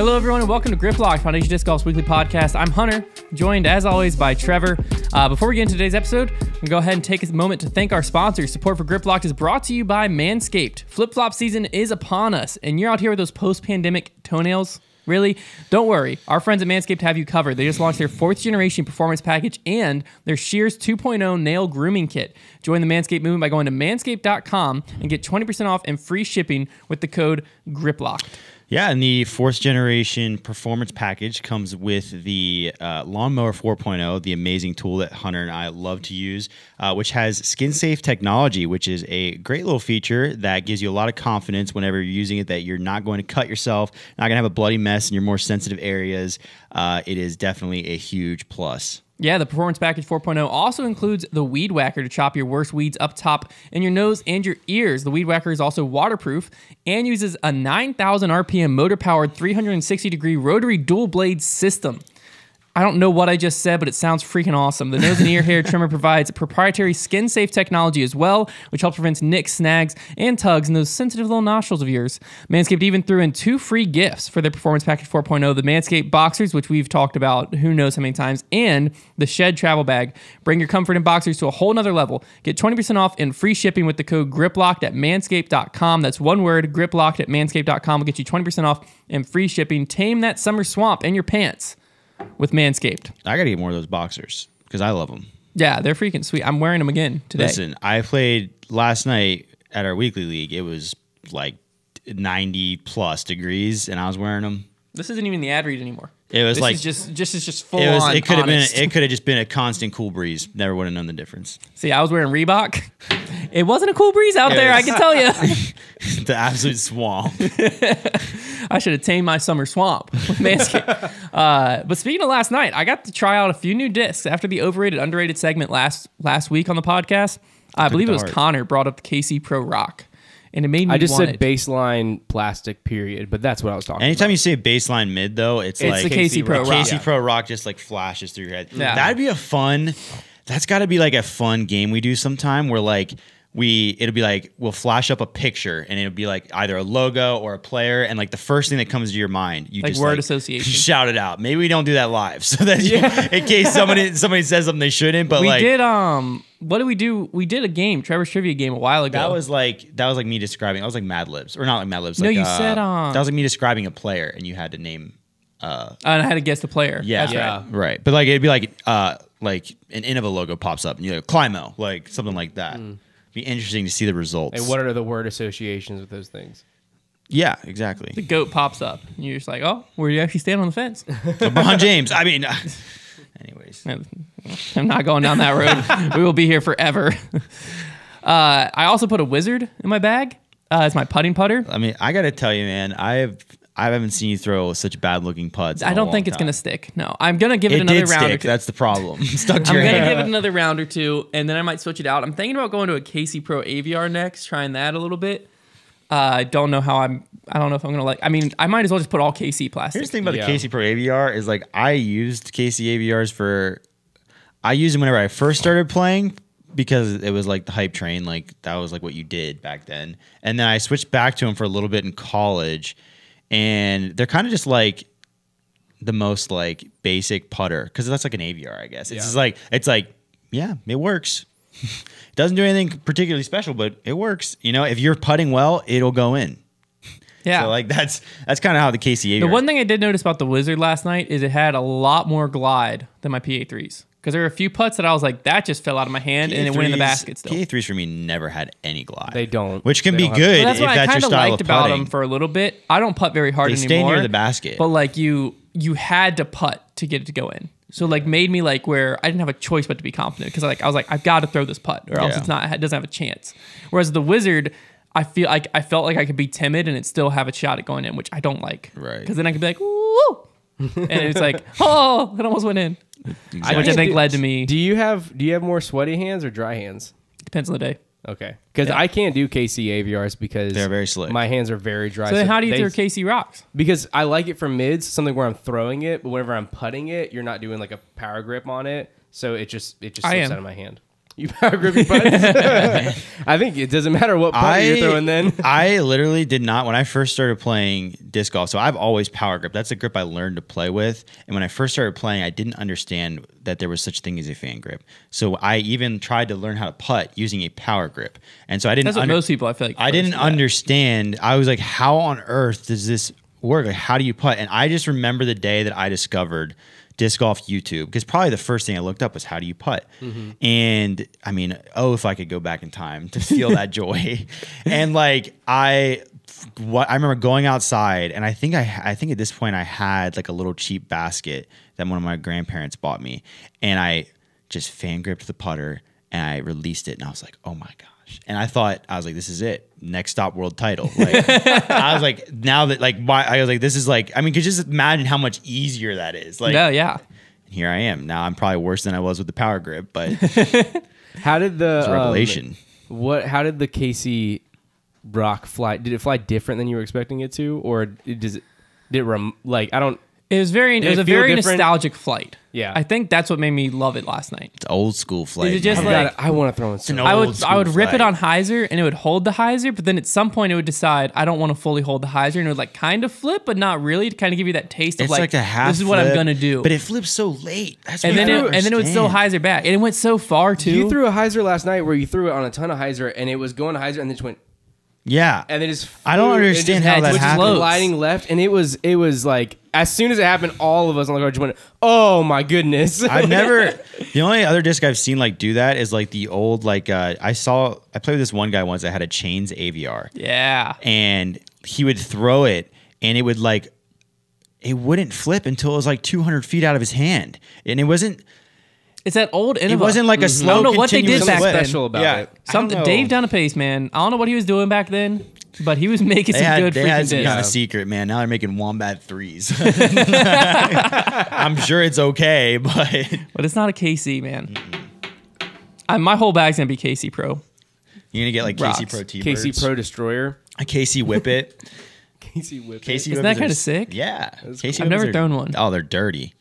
Hello, everyone, and welcome to Grip Lock, Foundation Disc Golf's weekly podcast. I'm Hunter, joined as always by Trevor. Before we get into today's episode, we'll go ahead and take a moment to thank our sponsors. Support for Grip Lock is brought to you by Manscaped. Flip-flop season is upon us, and you're out here with those post-pandemic toenails. Really? Don't worry. Our friends at Manscaped have you covered. They just launched their 4th generation performance package and their Shears 2.0 nail grooming kit. Join the Manscaped movement by going to manscaped.com and get 20% off and free shipping with the code GRIPLOCKED. Yeah, and the 4th generation performance package comes with the Lawnmower 4.0, the amazing tool that Hunter and I love to use, which has skin-safe technology, which is a great little feature that gives you a lot of confidence whenever you're using it that you're not going to cut yourself, not going to have a bloody mess in your more sensitive areas. It is definitely a huge plus. Yeah, the Performance Package 4.0 also includes the Weed Whacker to chop your worst weeds up top in your nose and your ears. The Weed Whacker is also waterproof and uses a 9,000 RPM motor-powered 360-degree rotary dual-blade system. I don't know what I just said, but it sounds freaking awesome. The nose and ear hair trimmer provides proprietary skin-safe technology as well, which helps prevent nicks, snags, and tugs in those sensitive little nostrils of yours. Manscaped even threw in 2 free gifts for their Performance Package 4.0, the Manscaped Boxers, which we've talked about who knows how many times, and the Shed Travel Bag. Bring your comfort in boxers to a whole nother level. Get 20% off and free shipping with the code GRIPLOCKED at manscaped.com. That's one word, GRIPLOCKED at manscaped.com will get you 20% off and free shipping. Tame that summer swamp in your pants with Manscaped. I got to get more of those boxers because I love them. Yeah, they're freaking sweet. I'm wearing them again today. Listen, I played last night at our weekly league. It was like 90 plus degrees, and I was wearing them. This isn't even the ad read anymore. It was this is just full on. It could have been. It could have just been a constant cool breeze. Never would have known the difference. See, I was wearing Reebok. It wasn't a cool breeze out there, I can tell you. The absolute swamp. I should have tamed my summer swamp with Manscaped. But speaking of last night, I got to try out a few new discs after the overrated, underrated segment last week on the podcast. I believe it was Connor brought up the KC Pro Rock. And it made me I just want said baseline plastic, period, but that's what I was talking Anytime about. you say baseline mid, though, it's like the KC Pro Rock. KC Pro Rock just like flashes through your head. Yeah. That'd be that's got to be like a fun game we do sometime where like it'll be like we'll flash up a picture and it'll be like either a logo or a player, and like the first thing that comes to your mind, you like just word association. Shout it out. Maybe we don't do that live so that in case somebody says something they shouldn't. But we did what did we do? We did a game, Trevor's Trivia game a while ago. That was like me describing. I was like Mad Libs, or not like Mad Libs. No, like, you said that was like me describing a player, and you had to name. And I had to guess the player. Yeah, that's right. But like it'd be like an Innova logo pops up, and you're like Climo, like something like that. Be interesting to see the results. And what are the word associations with those things? Yeah, exactly. The goat pops up, and you're just like, oh, where do you actually stand on the fence? LeBron James. I mean, anyways. I'm not going down that road. We will be here forever. I also put a wizard in my bag. It's my putting putter. I mean, I got to tell you, man, I haven't seen you throw such bad looking putts. I don't think it's going to stick. No, I'm going to give it another round or two. That's the problem. Stuck to I'm your going to hand. give it another round or two, and then I might switch it out. I'm thinking about going to a KC Pro AVR next, trying that a little bit. I don't know if I'm going to I mean, I might as well just put all KC plastic. Here's the thing about the KC Pro AVR is like I used KC AVRs I used them whenever I first started playing because it was like the hype train. Like that was like what you did back then. And then I switched back to them for a little bit in college. And they're kind of just like the most like basic putter because that's like an AVR, I guess. It's just like yeah, it works. It doesn't do anything particularly special, but it works. You know, if you're putting well, it'll go in. Yeah. So like that's kind of how the KC AVR. The one thing I did notice about the Wizard last night is it had a lot more glide than my PA3s. Because there were a few putts that I was like, that just fell out of my hand and it went in the basket still. PA3s for me never had any glide. They don't. Which can be good well, that's if what that's I your kind of style liked of about putting. them for a little bit. I don't putt very hard they anymore. stay near the basket. But like you had to putt to get it to go in. So like made me like where I didn't have a choice but to be confident. Because I was like, I've got to throw this putt or else it doesn't have a chance. Whereas the Wizard, I felt like I could be timid and it still have a shot at going in, which I don't like. Right. Because then I could be like, woo! And it's like, oh, it almost went in. Exactly. Which I think led to me. Do you have more sweaty hands or dry hands? Depends on the day. Okay. Because I can't do KC AVRs because they're very slick. My hands are very dry. So then how do you throw KC rocks? Because I like it for mids, something where I'm throwing it, but whenever I'm putting it, you're not doing like a power grip on it. So it just slips out of my hand. You power grip your putts? I think it doesn't matter what putt you're throwing then. I literally did not, when I first started playing disc golf, so I've always power grip. That's the grip I learned to play with. And when I first started playing, I didn't understand that there was such a thing as a fan grip. So I even tried to learn how to putt using a power grip. And so I didn't That's what most people, I feel like. I didn't understand. I was like, how on earth does this work? Like, how do you putt? And I just remember the day that I discovered disc golf YouTube, because probably the first thing I looked up was how do you putt. And I mean, if I could go back in time to feel that joy. And like I remember going outside, and I think at this point I had like a little cheap basket that one of my grandparents bought me, and I just fan gripped the putter and I released it, and I was like, oh my gosh. And I was like, this is it. Next stop, world title. Like, I was like, now that like, I was like, this is like, I mean, could you just imagine how much easier that is? Like, yeah. Here I am. Now I'm probably worse than I was with the power grip, but How did the it's a revelation. How did the Casey rock fly? Did it fly different than you were expecting it to, or did it like I don't? It was a very nostalgic flight. Yeah. I think that's what made me love it last night. It's old school flight. Is it just man. like- I want to throw in some. an I old would school rip it flight. on hyzer and it would hold the hyzer, but then at some point it would decide I don't want to fully hold the hyzer, and it would like kind of flip, but not really, to kind of give you that taste of It's like, like a half. this is what I'm flip, gonna do. But it flips so late. That's and what then I it would still understand. hyzer back, and it went so far too. You threw a hyzer last night where you threw it on a ton of hyzer, and it was going to hyzer, and then just went, Yeah, and then just I don't flew, understand and just how that just happens. gliding left, and it was like as soon as it happened, all of us on the road just went, oh my goodness. I've never. The only other disc I've seen like do that is like the old like I played with this one guy once that had a Chains AVR. Yeah. And he would throw it, and it would like, it wouldn't flip until it was like 200 feet out of his hand, and it wasn't. It's that old Innova. It wasn't like a slow. I don't know what they did continuous back flip. then. special about Yeah, it. I don't know. Dave down a pace, man. I don't know what he was doing back then, but he was making some good They freaking had some discs. kind of secret, man. Now they're making wombat threes. I'm sure it's okay, but But it's not a KC, man. My whole bag's gonna be KC Pro. you're gonna get like Rocks. KC Pro T-birds. Casey Pro Destroyer. a KC Whip It. Casey Whip. KC Isn't Whippets that kinda are- sick? Yeah, KC I've never Whippets are- thrown one. Oh, they're dirty.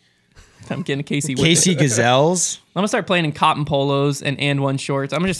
I'm getting a KC Whip. KC Gazelles. I'm gonna start playing in cotton polos and one shorts. I'm gonna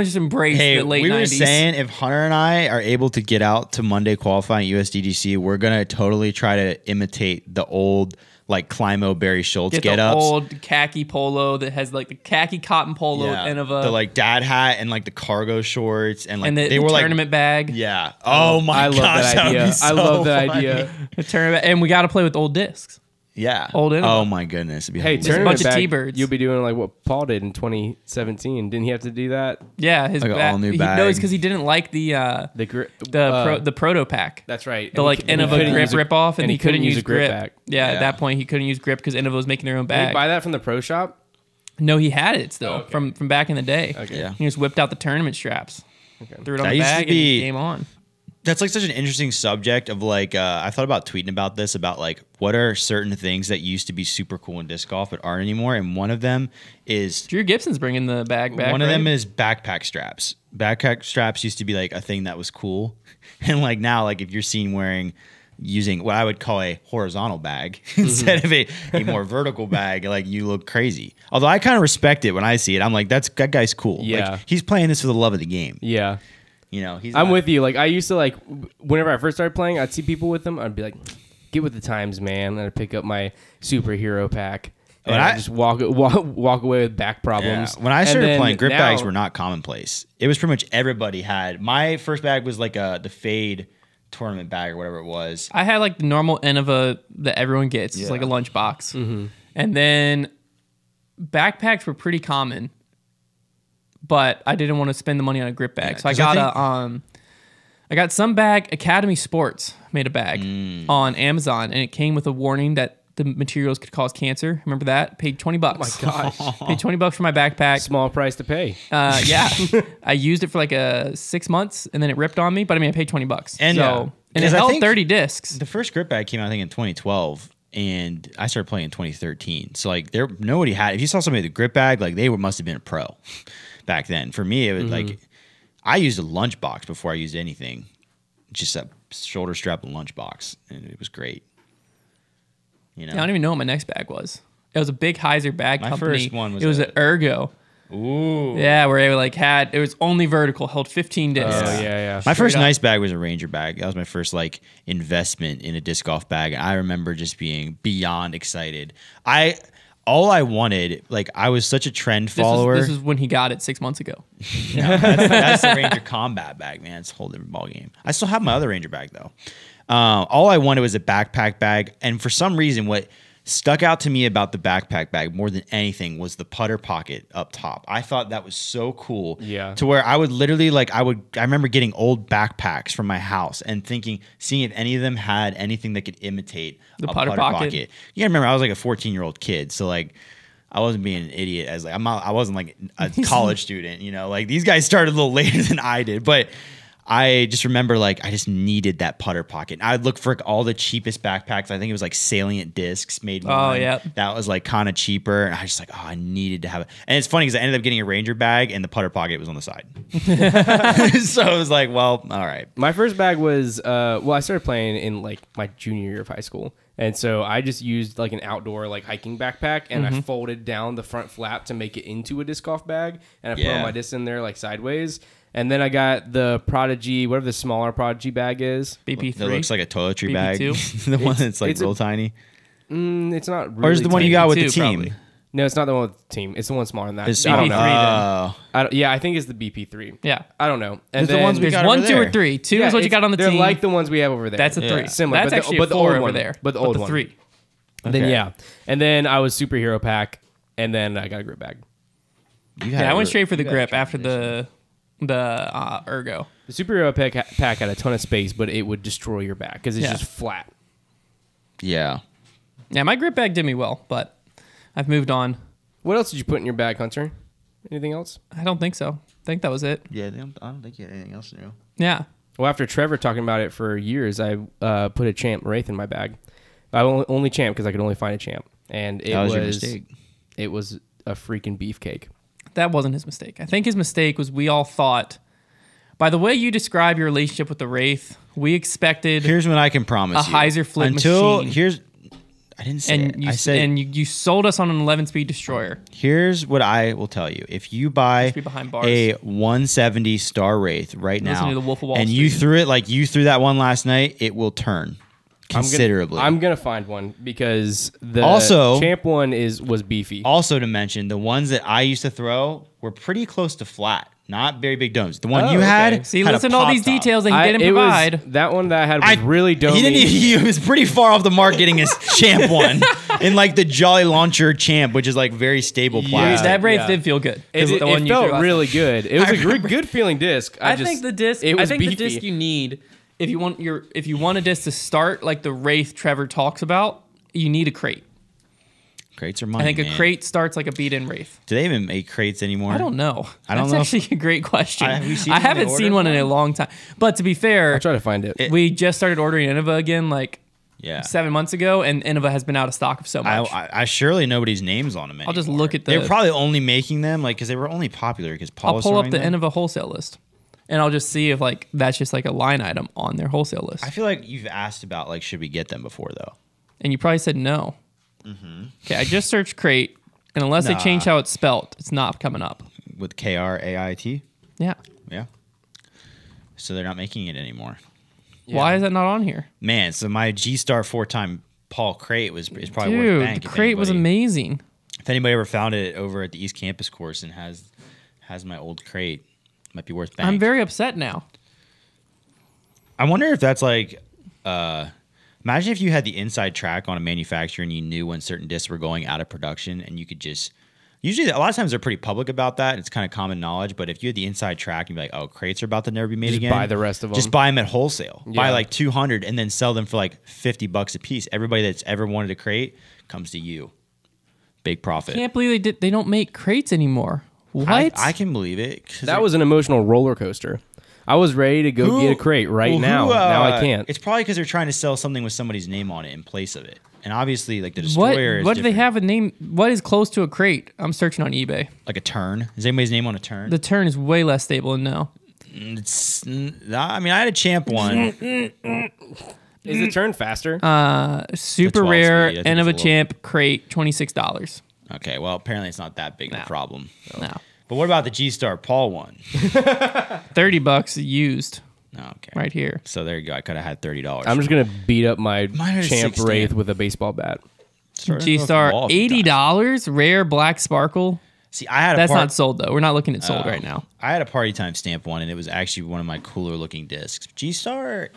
just embrace Hey, the late we 90s. were saying if Hunter and I are able to get out to Monday qualifying USDGC, we're gonna totally try to imitate the old like Climo Barry Schultz get get the ups. old khaki polo that has like the khaki cotton polo and of a the like dad hat and like the cargo shorts and like and the they were like tournament bag. yeah. Oh my I love gosh, that would idea. be so I love that funny. idea. The tournament, and we got to play with old discs. Yeah. Old Innova. Oh my goodness. It'd be Hey, hilarious. a tournament bunch of bag, T-birds. You'll be doing like what Paul did in 2017. Didn't he have to do that? Yeah, his Like an bag. all-new No, bag. it's because he didn't like the The proto pack. That's right. The like And he Innova couldn't grip use a- rip off, and he couldn't use a grip grip. back. Yeah, Yeah. at that point he couldn't use grip because Innova was making their own Did you bag. buy that from the pro shop? No, he had it still okay. from back in the day. Okay. Yeah. He just whipped out the tournament straps, threw it on That the used to bag, be- and game on. That's like such an interesting subject of like I thought about tweeting about this about like what are certain things that used to be super cool in disc golf but aren't anymore, and one of them is Drew Gibson's bringing the bag back. one of right? them is backpack straps. Backpack straps used to be like a thing that was cool, and like now like if you're seen using what I would call a horizontal bag instead of a more vertical bag, like you look crazy. Although I kind of respect it when I see it. I'm like that guy's cool. Yeah. Like, he's playing this for the love of the game. Yeah. You know, I'm with you. Like I used to like whenever I first started playing, I'd see people with them. I'd be like, "Get with the times, man!" And I'd pick up my superhero pack and When I'd I- just walk away with back problems. Yeah. When I And started then playing, grip now- bags were not commonplace. It was pretty much everybody had. My first bag was like the Fade tournament bag or whatever it was. I had like the normal Innova that everyone gets. It's Yeah. like a lunch box. And then backpacks were pretty common, but I didn't want to spend the money on a grip bag. Yeah, so I 'cause I got I got some bag. Academy Sports made a bag on Amazon, and it came with a warning that the materials could cause cancer. Remember that? Paid $20. Oh my gosh, Paid $20 for my backpack. small price to pay. Yeah, I used it for like 6 months, and then it ripped on me. But I mean, I paid $20. And, so, yeah. and it Because I held think 30 discs. The first grip bag came out, I think, in 2012, and I started playing in 2013. So like, nobody had. If you saw somebody with a grip bag, like they must have been a pro back then. For me, it was like I used a lunchbox before I used anything, just a shoulder strap and lunchbox, and it was great. You know, I don't even know what my next bag was. It was a big Heiser bag My company. first one was it was a- an Ergo. Ooh. Yeah, where it like had it was only vertical, held 15 discs. Oh yeah. My first up. nice bag was a Ranger bag. That was my first like investment in a disc golf bag. I remember just being beyond excited. All I wanted, like I was such a trend follower. This is when he got it 6 months ago. That's the Ranger Combat bag, man. It's a whole different ballgame. I still have my other Ranger bag though. All I wanted was a backpack bag, and for some reason, what stuck out to me about the backpack bag more than anything was the putter pocket up top. I thought that was so cool. Yeah. To where I would literally I remember getting old backpacks from my house and seeing if any of them had anything that could imitate The a putter pocket. Yeah, remember I was like a 14-year-old kid, so like I wasn't being an idiot as like I wasn't like a college student, you know. Like these guys started a little later than I did, but I just remember like I just needed that putter pocket. I'd look for all the cheapest backpacks. I think it was like Salient Discs made one. Oh, yeah. That was like kind of cheaper. And I was just like, I needed to have it. And it's funny because I ended up getting a Ranger bag and the putter pocket was on the side. So it was like, well, all right. My first bag was I started playing in like my junior year of high school. And so I just used like an outdoor like hiking backpack and I folded down the front flap to make it into a disc golf bag. And I put all my discs in there like sideways. And then I got the Prodigy, whatever the smaller Prodigy bag is. BP3. That looks like a toiletry BP2? bag. The one that's like real tiny. It's not really Or is the one you got with the BP2 team? probably. No, it's not the one with the team. It's the one smaller than that. It's I don't BP3 know. Yeah, I think it's the BP3. Yeah. I don't know. And It's the ones we There's got 1, over 2, or there. 3. 2 is what you got on the they're team. like the ones we have over there. That's a 3. Yeah. Similar. That's but actually the, a but the 4 old over one. there. But the old the one. 3. Then Okay. yeah. And then I was superhero pack. And then I got a grip bag. Yeah, I went straight for the grip after the ergo. The superhero pack had a ton of space, but it would destroy your back because it's Yeah. just flat. Yeah. Yeah, my grip bag did me well, but I've moved on. What else did you put in your bag, Hunter? Anything else? I don't think so. I think that was it. Yeah, I don't think you had anything else new. Yeah. Well, after Trevor talking about it for years, I put a Champ Wraith in my bag. I only Champ because I could only find a Champ, and it That was your mistake. It was a freaking beefcake. That wasn't his mistake. I think his mistake was we all thought, by the way you describe your relationship with the Wraith, we expected Here's what I can promise a you. hyzer flip Until machine. I didn't say and it. you I said and you sold us on an 11-speed destroyer. here's what I will tell you. If you buy be behind bars. a 170 Star Wraith right Listen now to the Wolf of Wall and you Street. threw it like you threw that one last night, it will turn considerably. I'm gonna find one because the Also- Champ one was beefy. Also to mention, the ones that I used to throw were pretty close to flat, not very big domes. The one Oh, you okay. had, See, had a listen to all pop these top. details that he didn't provide. That one that I had was really domy. He was pretty far off the mark getting his champ one in like the Jolly Launcher champ, which is like very stable plastic. that Wraith yeah. did feel good. It, The one it you threw felt last really good. It was a good feeling disc. I think the disc. It was I think beefy. the disc you need if you want a disc to start like the Wraith Trevor talks about, you need a crate. Crates are money. I think man. a crate starts like a beat-in Wraith. Do they even make crates anymore? I don't know. I don't That's know actually a great question. Have we seen I them in haven't the seen order one in a form? long time. But to be fair, I'll try to find it. we just started ordering Innova again like Yeah. 7 months ago, and Innova has been out of stock of so much. I surely nobody's names on them anymore. I'll just look at They're the- probably only making them like because they were only popular because Paul I'll was pull up throwing the them. Innova wholesale list, and I'll just see if like that's just like a line item on their wholesale list. I feel like you've asked about like should we get them before though. And you probably said no. Okay, I just searched crate, and unless they Nah. change how it's spelt, it's not coming up. With KRAIT. Yeah. Yeah. So they're not making it anymore. Why is that not on here? Man, so my G Star 4-time Paul crate is probably worth Dude, bank. the if crate was anybody- amazing. If anybody ever found it over at the East Campus course and has my old crate, might be worth bank. I'm very upset now. I wonder if that's like, imagine if you had the inside track on a manufacturer and you knew when certain discs were going out of production and you could just, usually a lot of times they're pretty public about that. And it's kind of common knowledge, but if you had the inside track, you'd be like, oh, crates are about to never be made Just again. buy the rest of them. Just buy them at wholesale. Buy Yeah. like 200 and then sell them for like $50 a piece. Everybody that's ever wanted a crate comes to you. Big profit. Can't believe they don't make crates anymore. What? I can believe it. 'Cause That was an emotional roller coaster. I was ready to go get a crate right now. Now I can't. It's probably because they're trying to sell something with somebody's name on it in place of it. And obviously, like the destroyer is What do they different. have a name? What is close to a crate? I'm searching on eBay. Like a turn. Is anybody's name on a turn? The turn is way less stable than now. I mean, I had a champ one. Is the turn faster? Super 12 rare, speed, I think end of a it's a champ crate, $26. Okay, well, apparently it's not that big of No. a problem. No. But what about the G-Star Paul one? $30 used Okay. right here. So there you go. I could have had $30. I'm just gonna beat up my Mine is champ 16. Wraith with a baseball bat. G-Star, $80, rare black sparkle. See, I had a That's not sold though. We're not looking at sold Oh. right now. I had a party time stamp one, and it was actually one of my cooler looking discs. G-Star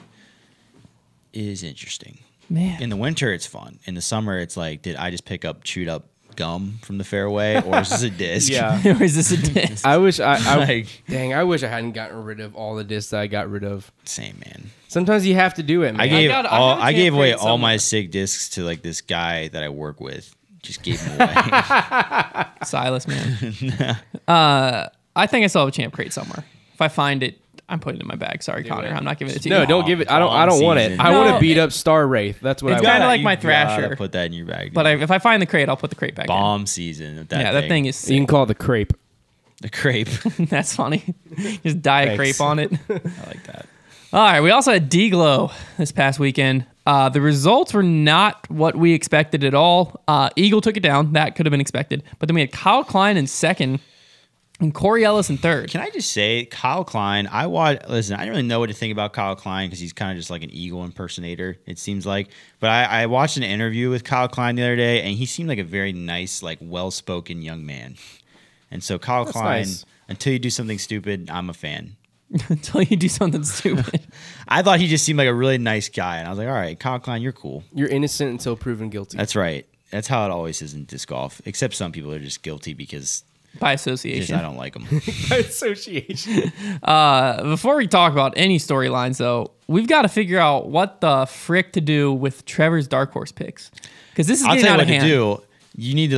is interesting. Man, In the winter, it's fun. In the summer, it's like, did I just pick up chewed up gum from the fairway, or is this a disc? Yeah. or is this a disc? I wish I Like- dang, I wish I hadn't gotten rid of all the discs that I got rid of. Same, man. Sometimes you have to do it, man. I gave got- I have a I gave champ away crate all my somewhere. SIG discs to like this guy that I work with. Just gave them away. Silas, man. I think I still have a champ crate somewhere. If I find it, I'm putting it in my bag. Sorry, Connor. it. I'm not giving it to No, you. don't give it. I don't want it. season. I want No. to beat up Star Wraith. That's what It's I kinda want. like You my gotta Thrasher. Put that in your bag. But if I find the crate, I'll put the crate back bomb season. With in. Yeah, that thing is You can sick. call it the crepe. the crepe. That's funny. Just dye a Thanks. crepe on it. I like that. All right, we also had DGLO this past weekend. The results were not what we expected at all. Eagle took it down. That could have been expected. But then we had Kyle Klein in second and Corey Ellis in third. Can I just say, Kyle Klein? Listen, I don't really know what to think about Kyle Klein because he's kind of just like an Eagle impersonator. It seems like. But I watched an interview with Kyle Klein the other day, and he seemed like a very nice, like well-spoken young man. And so Kyle That's Klein, nice. until you do something stupid, I'm a fan. Until you do something stupid. I thought he just seemed like a really nice guy, and I was like, all right, Kyle Klein, you're cool. You're innocent until proven guilty. That's right. That's how it always is in disc golf. Except some people are just guilty because By just, association. I don't like them. Association. Before we talk about any storylines, though, we've got to figure out what the frick to do with Trevor's dark horse picks. Because this is I'll getting tell you out what of to hand. do. You need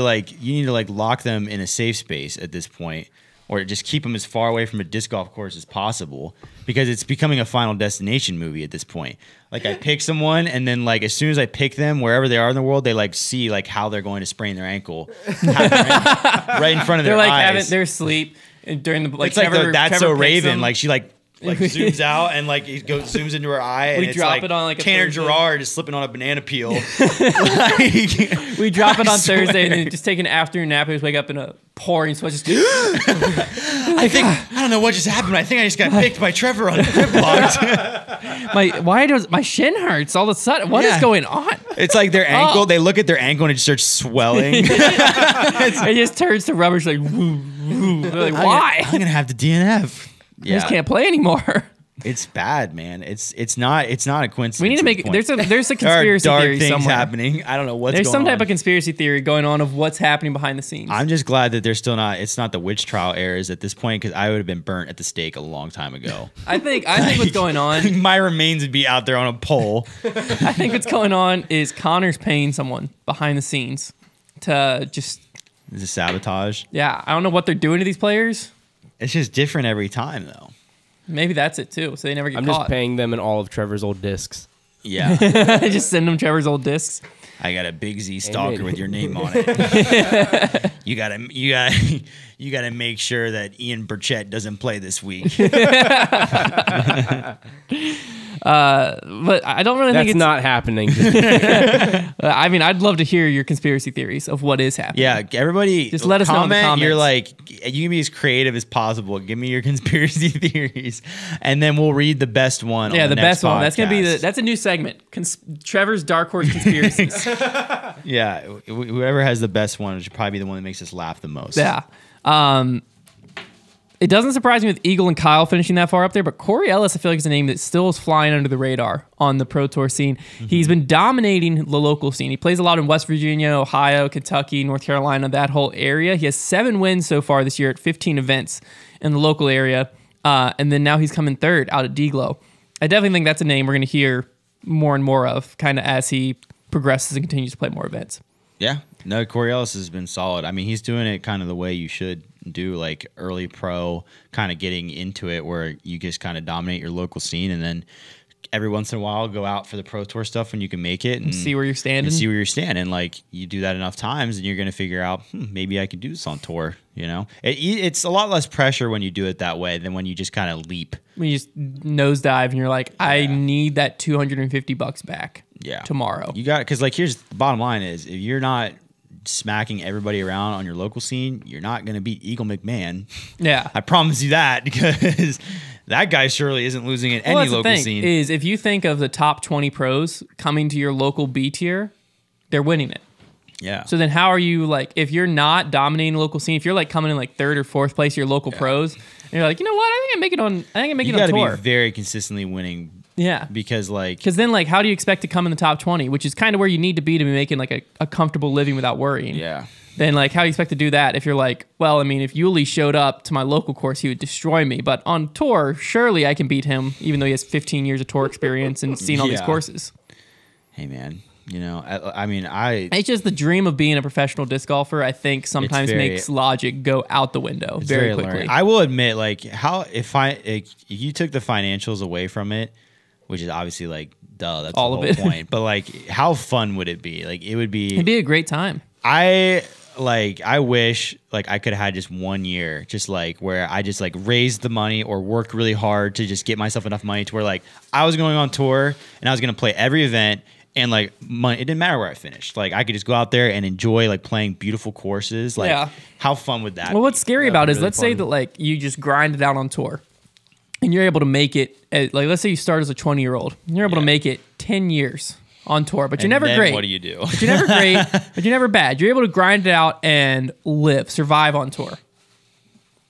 to lock them in a safe space at this point, or just keep them as far away from a disc golf course as possible, because it's becoming a Final Destination movie at this point. Like, I pick someone, and then like as soon as I pick them, wherever they are in the world, they like see like how they're going to sprain their ankle right in front of They're their like eyes. having their sleep and during the like. It's like Trevor, the That's Trevor So picks Raven. them. Like she like zooms out and like it zooms into her eye. And We it's drop like it on, like, a Tanner Thursday. Gerard is slipping on a banana peel. Like, we drop it I on Thursday swear. and then just take an afternoon nap. We just wake up in a pouring sweat. Just I don't know what just happened. I think I just got picked by Trevor on Grip Locked. why does my shin hurts all of a sudden? What is Yeah. going on? It's like their ankle. Oh. They look at their ankle and it just starts swelling. It just turns to rubber. It's like, woo, woo. They're like, why? I'm gonna have to DNF. I just can't play anymore. It's bad, man. It's not a coincidence. We need to at make this point. there's a There are conspiracy dark theory things somewhere. happening. I don't know what's There's going some on. type of conspiracy theory going on of what's happening behind the scenes. I'm just glad that they're still not. It's not the witch trial errors at this point, because I would have been burnt at the stake a long time ago. I think what's going on. My remains would be out there on a pole. I think what's going on is Connor's paying someone behind the scenes to just. This is sabotage. Yeah, I don't know what they're doing to these players. It's just different every time, though. Maybe that's it too, so they never get I'm caught. just paying them in all of Trevor's old discs. Yeah, Just send them Trevor's old discs. I got a big Z stalker Amen. with your name on it. You gotta make sure that Ian Burchett doesn't play this week. But I don't really think That's it's. not happening. I mean, I'd love to hear your conspiracy theories of what is happening. Yeah, everybody, Just let us know in the comment. You're comments. like, you can be as creative as possible. Give me your conspiracy theories, and then we'll read the best one. Yeah, on the next best one. That's gonna be podcast. that's a new segment. Trevor's Dark Horse conspiracies. Yeah, whoever has the best one should probably be the one that makes us laugh the most. Yeah. It doesn't surprise me with Eagle and Kyle finishing that far up there, but Corey Ellis, I feel like, is a name that still is flying under the radar on the Pro Tour scene. He's been dominating the local scene. He plays a lot in West Virginia, Ohio, Kentucky, North Carolina, that whole area. He has 7 wins so far this year at 15 events in the local area. And then now he's coming third out at DGLO. I definitely think that's a name we're going to hear more and more of kind of as he progresses and continues to play more events. Yeah. No, Corey Ellis has been solid. I mean, he's doing it kind of the way you should do, like early pro, kind of getting into it where you just kind of dominate your local scene, and then every once in a while go out for the Pro Tour stuff when you can make it and See where you're standing. and see where you're standing. Like, you do that enough times and you're going to figure out, maybe I can do this on tour. You know, it's a lot less pressure when you do it that way than when you just kind of leap. When you just nosedive and you're like, I need that $250 back Yeah. tomorrow. You got, because like, here's the bottom line is, if you're not smacking everybody around on your local scene, you're not going to beat Eagle McMahon. Yeah. I promise you that, because that guy surely isn't losing in any local scene. Is if you think of the top 20 pros coming to your local B tier, they're winning it. Yeah. So then how are you, like, if you're not dominating the local scene, if you're like coming in like third or fourth place, your local pros, and you're like, you know what, I think I make it on tour. You got to be very consistently winning. Yeah. Because then, like, how do you expect to come in the top 20, which is kind of where you need to be making like a comfortable living without worrying. Yeah. Then, like, how do you expect to do that if you're like, well, I mean, if Yuli showed up to my local course, he would destroy me. But on tour, surely I can beat him, even though he has 15 years of tour experience and seen all these courses. Hey, man. You know, I mean, it's just the dream of being a professional disc golfer. I think sometimes makes logic go out the window very quickly. Learning. I will admit, like, if you took the financials away from it, which is obviously like, duh, that's all the whole point. But like, how fun would it be? Like, it'd be a great time. I wish like I could have had just 1 year, just like where I just like raised the money or worked really hard to just get myself enough money to where like I was going on tour and I was going to play every event. And like money, it didn't matter where I finished. Like I could just go out there and enjoy like playing beautiful courses. Like how fun would that? Well, what's scary about it is let's say that like you just grind it out on tour, and you're able to make it. Like let's say you start as a 20-year-old, and you're able to make it 10 years on tour, but you're never great. What do you do? But you're never great. But you're never bad. You're able to grind it out and survive on tour.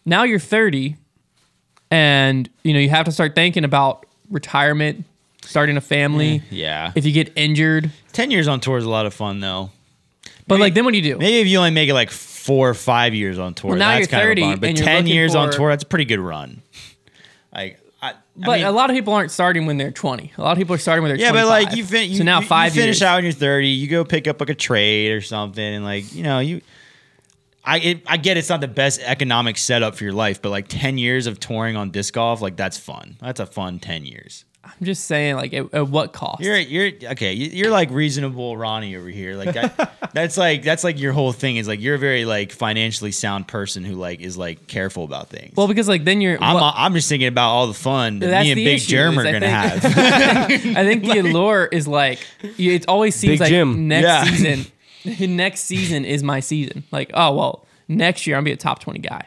Now you're 30, and you have to start thinking about retirement. Starting a family. Yeah. If you get injured. 10 years on tour is a lot of fun, though. But like, then what do you do? Maybe if you only make it like 4 or 5 years on tour, well, now that's you're 30, kind of a bummer. But 10 years on tour, that's a pretty good run. Like, I mean, a lot of people aren't starting when they're 20. A lot of people are starting when they're 25. Yeah, but like you finish years. out when you're 30, you go pick up like a trade or something, and like I get it's not the best economic setup for your life, but like 10 years of touring on disc golf, like that's fun. That's a fun 10 years. I'm just saying, like, at what cost? You're okay. You're like reasonable Ronnie over here. Like that's like your whole thing is like you're a very like financially sound person who like is like careful about things. Well, because like then I'm just thinking about all the fun that me and Big Jerm are gonna have. I think the allure is like it always seems Big like Jim. next season. Next season is my season. Like, oh well, next year I'm gonna be a top 20 guy.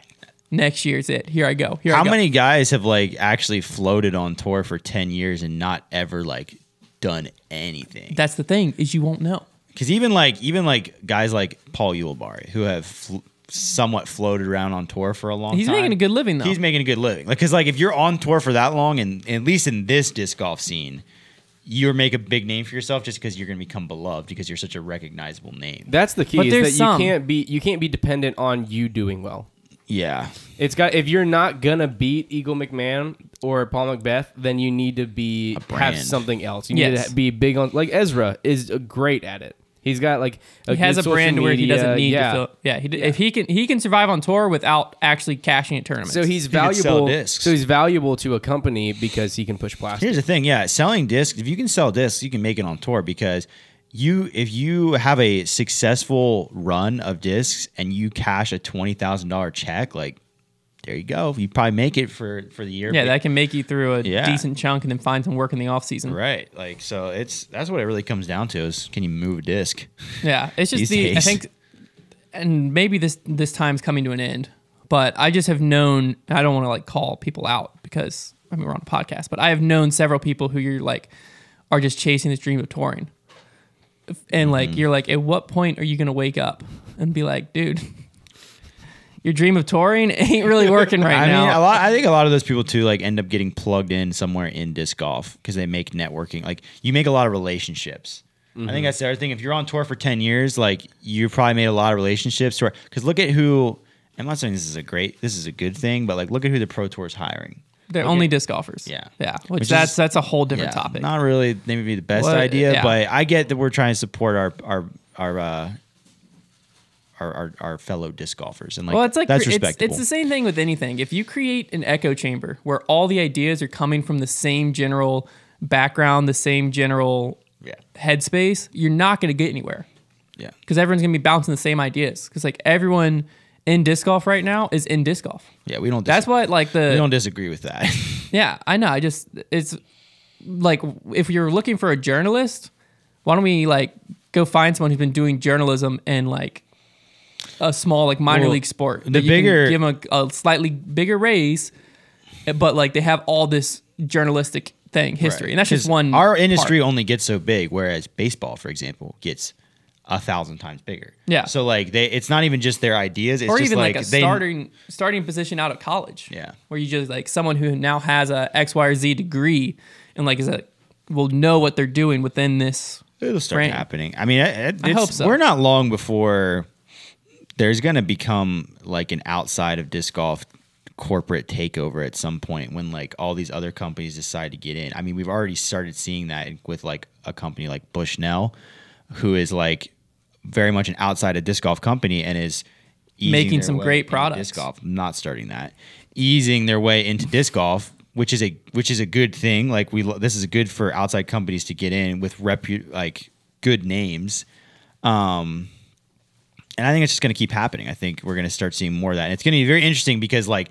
Next year's it. Here I go. How many guys have like actually floated on tour for 10 years and not ever like done anything? That's the thing, is you won't know. Because even like guys like Paul Ulibarri who have somewhat floated around on tour for a long time. He's making a good living though. He's making a good living. Like, because like if you're on tour for that long, and at least in this disc golf scene, you make a big name for yourself just because you're going to become beloved because you're such a recognizable name. That's the key. But is that you can't be dependent on you doing well. Yeah. If you're not gonna beat Eagle McMahon or Paul Macbeth, then you need to have something else. You need to be big on, like Ezra is great at it. He's got like he has a brand where he doesn't need to fill. Yeah, if he can survive on tour without actually cashing at tournaments. So he's valuable. So he's valuable to a company because he can push plastic. Here's the thing, selling discs. If you can sell discs, you can make it on tour because if you have a successful run of discs and you cash a $20,000 check, like there you go. You probably make it for the year. Yeah, that can make you through a decent chunk and then find some work in the off season. Right. Like so that's what it really comes down to is can you move a disc? Yeah. It's just I think, and maybe this time's coming to an end, but I just have known, I don't want to like call people out because I mean we're on a podcast, but I have known several people who you're like are just chasing this dream of touring. And like you're like, at what point are you gonna wake up and be like, dude, your dream of touring ain't really working right now? I think a lot of those people too like end up getting plugged in somewhere in disc golf because they make networking. Like you make a lot of relationships. I think that's the other thing. If you're on tour for 10 years, like you probably made a lot of relationships. Because look at who. I'm not saying this is a good thing, but like look at who the Pro Tour is hiring. They're only disc golfers. Yeah. Yeah. Which that's a whole different topic. Not really maybe the best idea, but I get that we're trying to support our fellow disc golfers. And like, well, it's like that's respectable. It's the same thing with anything. If you create an echo chamber where all the ideas are coming from the same general background, the same general headspace, you're not going to get anywhere. Yeah. Because everyone's going to be bouncing the same ideas. Because like everyone in disc golf right now is in disc golf. Yeah, we don't. That's what like we don't disagree with that. Yeah, I know. It's like if you're looking for a journalist, why don't we like go find someone who's been doing journalism and like a small like minor league sport. The that you bigger, can give them a slightly bigger raise, but like they have all this journalistic history, and that's just one. Our industry part. only gets so big, whereas baseball, for example, gets 1,000 times bigger. Yeah. So like it's not even just their ideas. It's or just even like like a starting position out of college. Yeah. Where you just like someone who now has a X, Y, or Z degree and like will know what they're doing within this. It'll start frame. happening. I mean, I hope so. We're not long before there's going to become like an outside of disc golf corporate takeover at some point when like all these other companies decide to get in. I mean, we've already started seeing that with like a company like Bushnell, who is like very much an outside of disc golf company and is making some great products. Disc golf, I'm not starting that, easing their way into disc golf, which is a good thing. Like this is good for outside companies to get in with like good names. And I think it's just going to keep happening. I think we're going to start seeing more of that. And it's going to be very interesting because like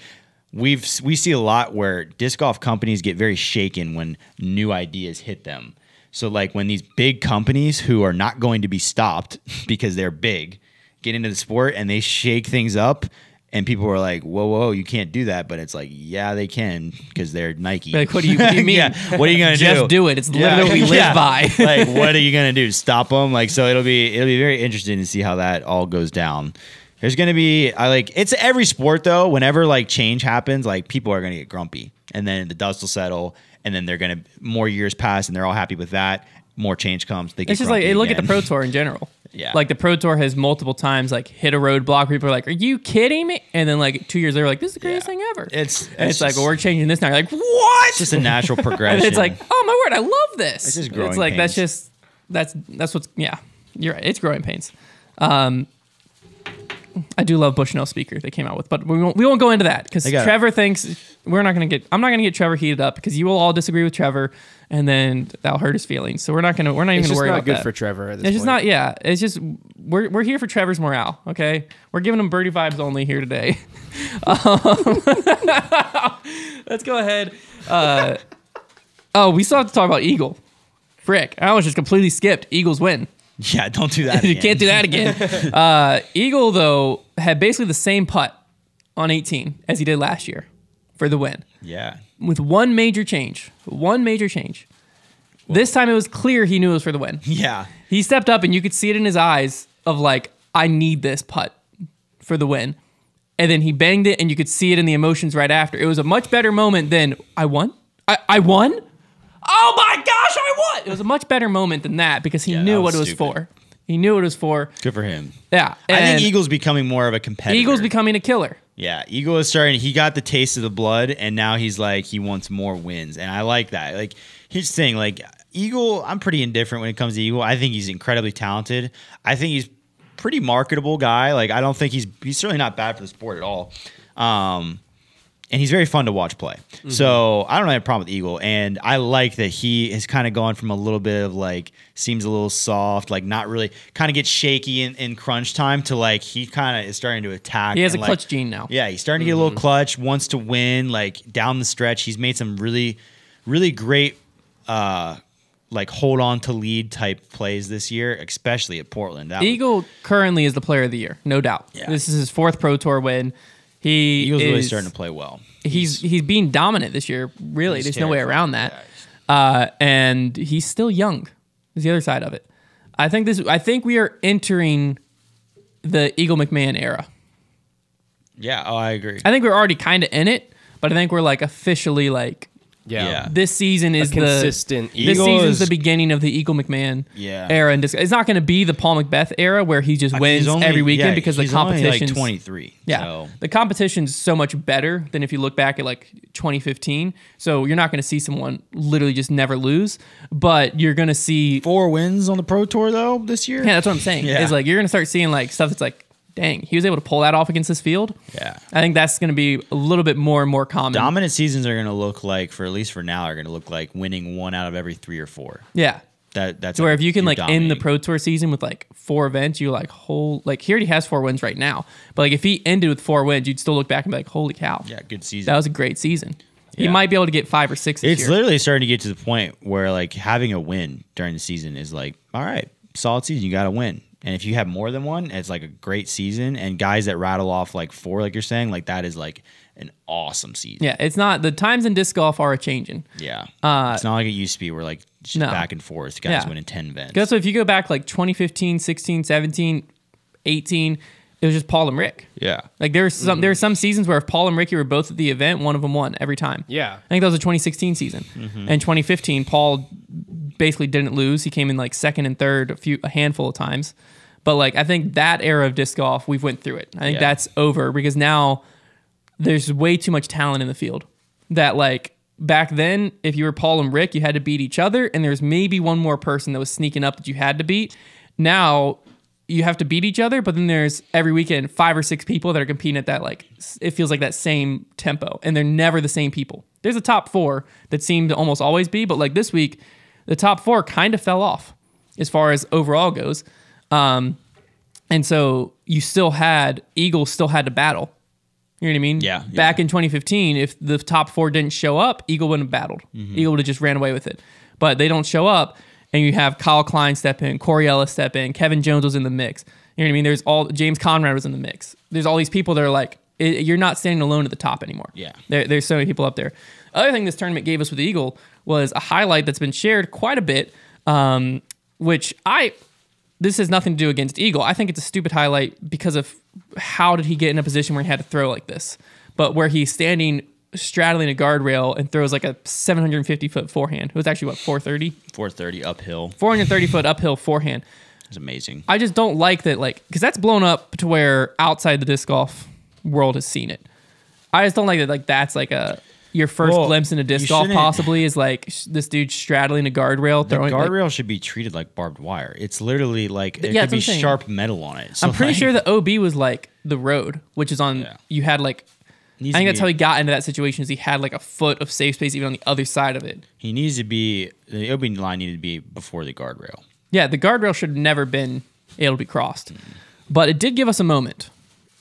we see a lot where disc golf companies get very shaken when new ideas hit them. So like when these big companies who are not going to be stopped because they're big get into the sport and they shake things up and people are like, whoa, you can't do that. But it's like, yeah, they can because they're Nike. Like, what do you mean? Yeah, what are you going to do? Just do it. It's literally what we live by. Like, what are you going to do? Stop them? Like, so it'll be very interesting to see how that all goes down. There's going to be, it's every sport though. Whenever like change happens, like people are going to get grumpy and then the dust will settle. And then they're going to more years pass, and they're all happy with that. More change comes. They get it's just like look at the Pro Tour in general. Yeah, like the Pro Tour has multiple times like hit a roadblock. People are like, "Are you kidding me?" And then like 2 years later, like this is the greatest thing ever. It's like well, we're changing this now. You're like what? It's just a natural progression. And it's like oh my word, I love this. It's just growing. It's like pains. that's what's You're right. It's growing pains. I do love Bushnell speaker they came out with, but we won't go into that because Trevor thinks I'm not going to get Trevor heated up because you will all disagree with Trevor and then that'll hurt his feelings. So we're not even going to worry about that. It's just not good for Trevor at this point. It's just not, yeah. It's just, we're here for Trevor's morale, okay? We're giving him birdie vibes only here today. Let's go ahead. We still have to talk about Eagle. Frick, I was just completely skipped. Eagles win. Yeah, don't do that again. You can't do that again. Eagle, though, had basically the same putt on 18 as he did last year for the win. Yeah. With one major change. This time it was clear he knew it was for the win. Yeah. He stepped up and you could see it in his eyes of like, I need this putt for the win. And then he banged it and you could see it in the emotions right after. It was a much better moment than, I won? I won? Oh my gosh, I won! It was a much better moment than that because he knew what it was for. He knew what it was for. Good for him. Yeah. I think Eagle's becoming more of a competitor. Eagle's becoming a killer. Yeah, Eagle is starting. He got the taste of the blood, and now he's like he wants more wins, and I like that. Like here's the thing, like Eagle, I'm pretty indifferent when it comes to Eagle. I think he's incredibly talented. I think he's pretty marketable guy. Like I don't think he's certainly not bad for the sport at all. And he's very fun to watch play. Mm-hmm. So I don't have a problem with Eagle. And I like that he has kind of gone from a little bit of like, seems a little soft, like not really, kind of gets shaky in crunch time to like, he kind of is starting to attack. He has a like, clutch gene now. Yeah, he's starting to get a little clutch, wants to win, like down the stretch. He's made some really, really great, like hold on to lead type plays this year, especially at Portland. Eagle currently is the player of the year, no doubt. Yeah. This is his 4th Pro Tour win. Eagle's really starting to play well. He's being dominant this year. Really, there's no way around that. And he's still young. Is the other side of it. I think we are entering the Eagle McMahon era. Yeah. Oh, I agree. I think we're already kind of in it, but I think we're like officially like. Yeah. This season is consistent. This season's the beginning of the Eagle McMahon era. And it's not going to be the Paul McBeth era where he just wins every weekend because the competition. Like 23. Yeah, so. The competition's so much better than if you look back at like 2015. So you're not going to see someone literally just never lose, but you're going to see 4 wins on the Pro Tour though this year. Yeah, that's what I'm saying. It's like you're going to start seeing like stuff that's like. Dang, he was able to pull that off against this field. Yeah. I think that's going to be a little bit more and more common. Dominant seasons are going to look like, for at least for now, are going to look like winning 1 out of every 3 or 4. Yeah. That's where if you can like end the Pro Tour season with like 4 events, you like he already has 4 wins right now. But like if he ended with 4 wins, you'd still look back and be like, holy cow. Yeah, good season. That was a great season. Yeah. He might be able to get 5 or 6 this year. It's literally starting to get to the point where like having a win during the season is like, all right, solid season, you got to win. And if you have more than one, it's like a great season. And guys that rattle off like 4, like you're saying, like that is like an awesome season. Yeah, it's not the times in disc golf are a changing. Yeah, it's not like it used to be where like just No. back and forth guys winning 10 events. Because so if you go back like 2015, 16, 17, 18, it was just Paul and Rick. Yeah, Like there were some seasons where if Paul and Ricky were both at the event, one of them won every time. Yeah. I think that was a 2016 season. And 2015, Paul basically didn't lose. He came in like second and third a handful of times. But like I think that era of disc golf, we've went through it. I think that's over because now there's way too much talent in the field. That like back then, if you were Paul and Rick, you had to beat each other, and there's maybe one more person that was sneaking up that you had to beat. Now you have to beat each other, but then there's every weekend 5 or 6 people that are competing at that, like, it feels like that same tempo, and they're never the same people. There's a top 4 that seem to almost always be, but like this week, the top 4 kind of fell off as far as overall goes. And so Eagles still had to battle. You know what I mean? Yeah. Back in 2015, if the top 4 didn't show up, Eagle wouldn't have battled. Eagle would have just ran away with it. But they don't show up, and you have Kyle Klein step in, Corey Ellis step in, Kevin Jones was in the mix. You know what I mean? There's James Conrad was in the mix. There's all these people that are like, you're not standing alone at the top anymore. Yeah. There's so many people up there. Other thing this tournament gave us with the Eagle was a highlight that's been shared quite a bit, this has nothing to do against Eagle. I think it's a stupid highlight because of how did he get in a position where he had to throw like this, but where he's standing straddling a guardrail and throws like a 750-foot forehand. It was actually, what, 430? 430 uphill. 430-foot uphill forehand. It's amazing. I just don't like that, like, because that's blown up to where outside the disc golf world has seen it. I just don't like that, like, that's like your first glimpse into disc golf possibly is like this dude straddling a guardrail. The guardrail should be treated like barbed wire. It's literally like, it could be sharp metal on it. So I'm pretty sure the OB was like the road, which is on, you had like, I think that's how he got into that situation is he had like a foot of safe space even on the other side of it. He needs to be, the OB line needed to be before the guardrail. Yeah, the guardrail should have never been able to be crossed. But it did give us a moment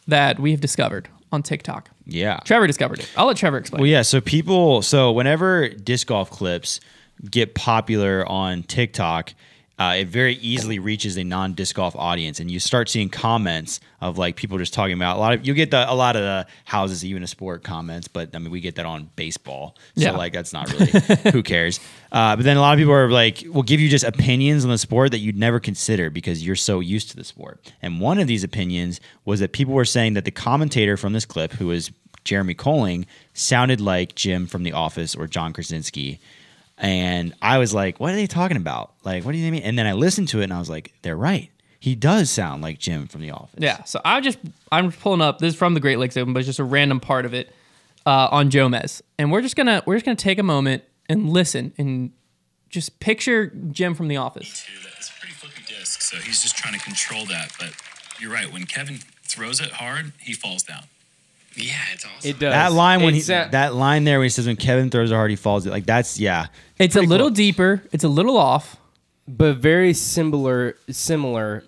that we have discovered on TikTok. Yeah. Trevor discovered it. I'll let Trevor explain. Well, yeah. So whenever disc golf clips get popular on TikTok, it very easily reaches a non-disc golf audience, and you start seeing comments of like people just talking about you get a lot of the houses even a sport comments, but I mean we get that on baseball, so like that's not really who cares. But then a lot of people are like will give you just opinions on the sport that you'd never consider because you're so used to the sport. And one of these opinions was that people were saying that the commentator from this clip, who was Jeremy Colling, sounded like Jim from The Office or John Krasinski. And I was like, what are they talking about? Like, what do you mean? And then I listened to it and I was like, they're right. He does sound like Jim from The Office. Yeah. So I'm just pulling up, this is from the Great Lakes Open, but it's just a random part of it on Jomez. And we're just gonna take a moment and listen and just picture Jim from The Office. It's a pretty flippy disc, so he's just trying to control that. But you're right, when Kevin throws it hard, he falls down. Yeah, it's awesome. It does. That line that line there when he says when Kevin throws it hard, he falls. Like that's It's a little deeper. It's a little off, but very similar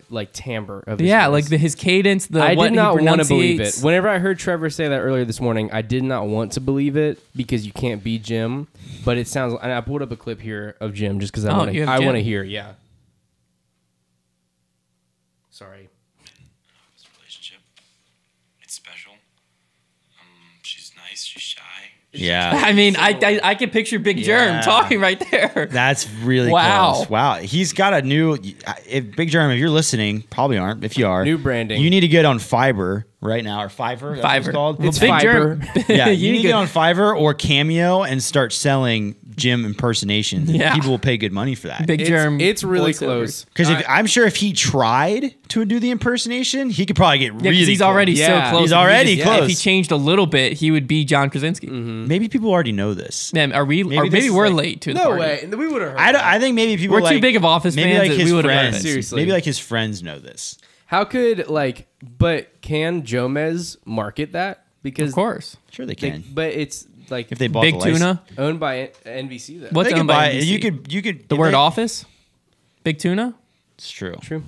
like timbre of his voice. Like his cadence. I did not want to believe it. Whenever I heard Trevor say that earlier this morning, I did not want to believe it because you can't be Jim. But it sounds. And I pulled up a clip here of Jim just because I want to hear. Yeah. Sorry. This relationship, it's special. She's nice. She's shy. Yeah. I mean, I can picture Big Germ talking right there. That's really close. Wow. He's got a new. If Big Germ, if you're listening, probably aren't. If you are, new branding. You need to get on Fiverr right now or Fiverr. That's what it's called. It's Big Germ. Yeah, you need to get on Fiverr or Cameo and start selling Jim impersonations. Yeah. People will pay good money for that. Big Germ. It's really close. Because I'm sure if he tried to do the impersonation, he could probably get really he's close. already so close. He's already close. If he changed a little bit, he would be John Krasinski. Mm-hmm. Maybe people already know this. Man, maybe we're late to the party. No way. We would have heard I think maybe people we're too big of Office maybe fans like that his we would have friends. heard it. Seriously. Maybe like his friends know this. How could but can Jomez market that? Because Of course. Sure they can. but it's like If they bought Big the license. Tuna. owned by NBC though. What's They could owned by buy it. NBC? You could The word Office? Big Tuna? It's true. True.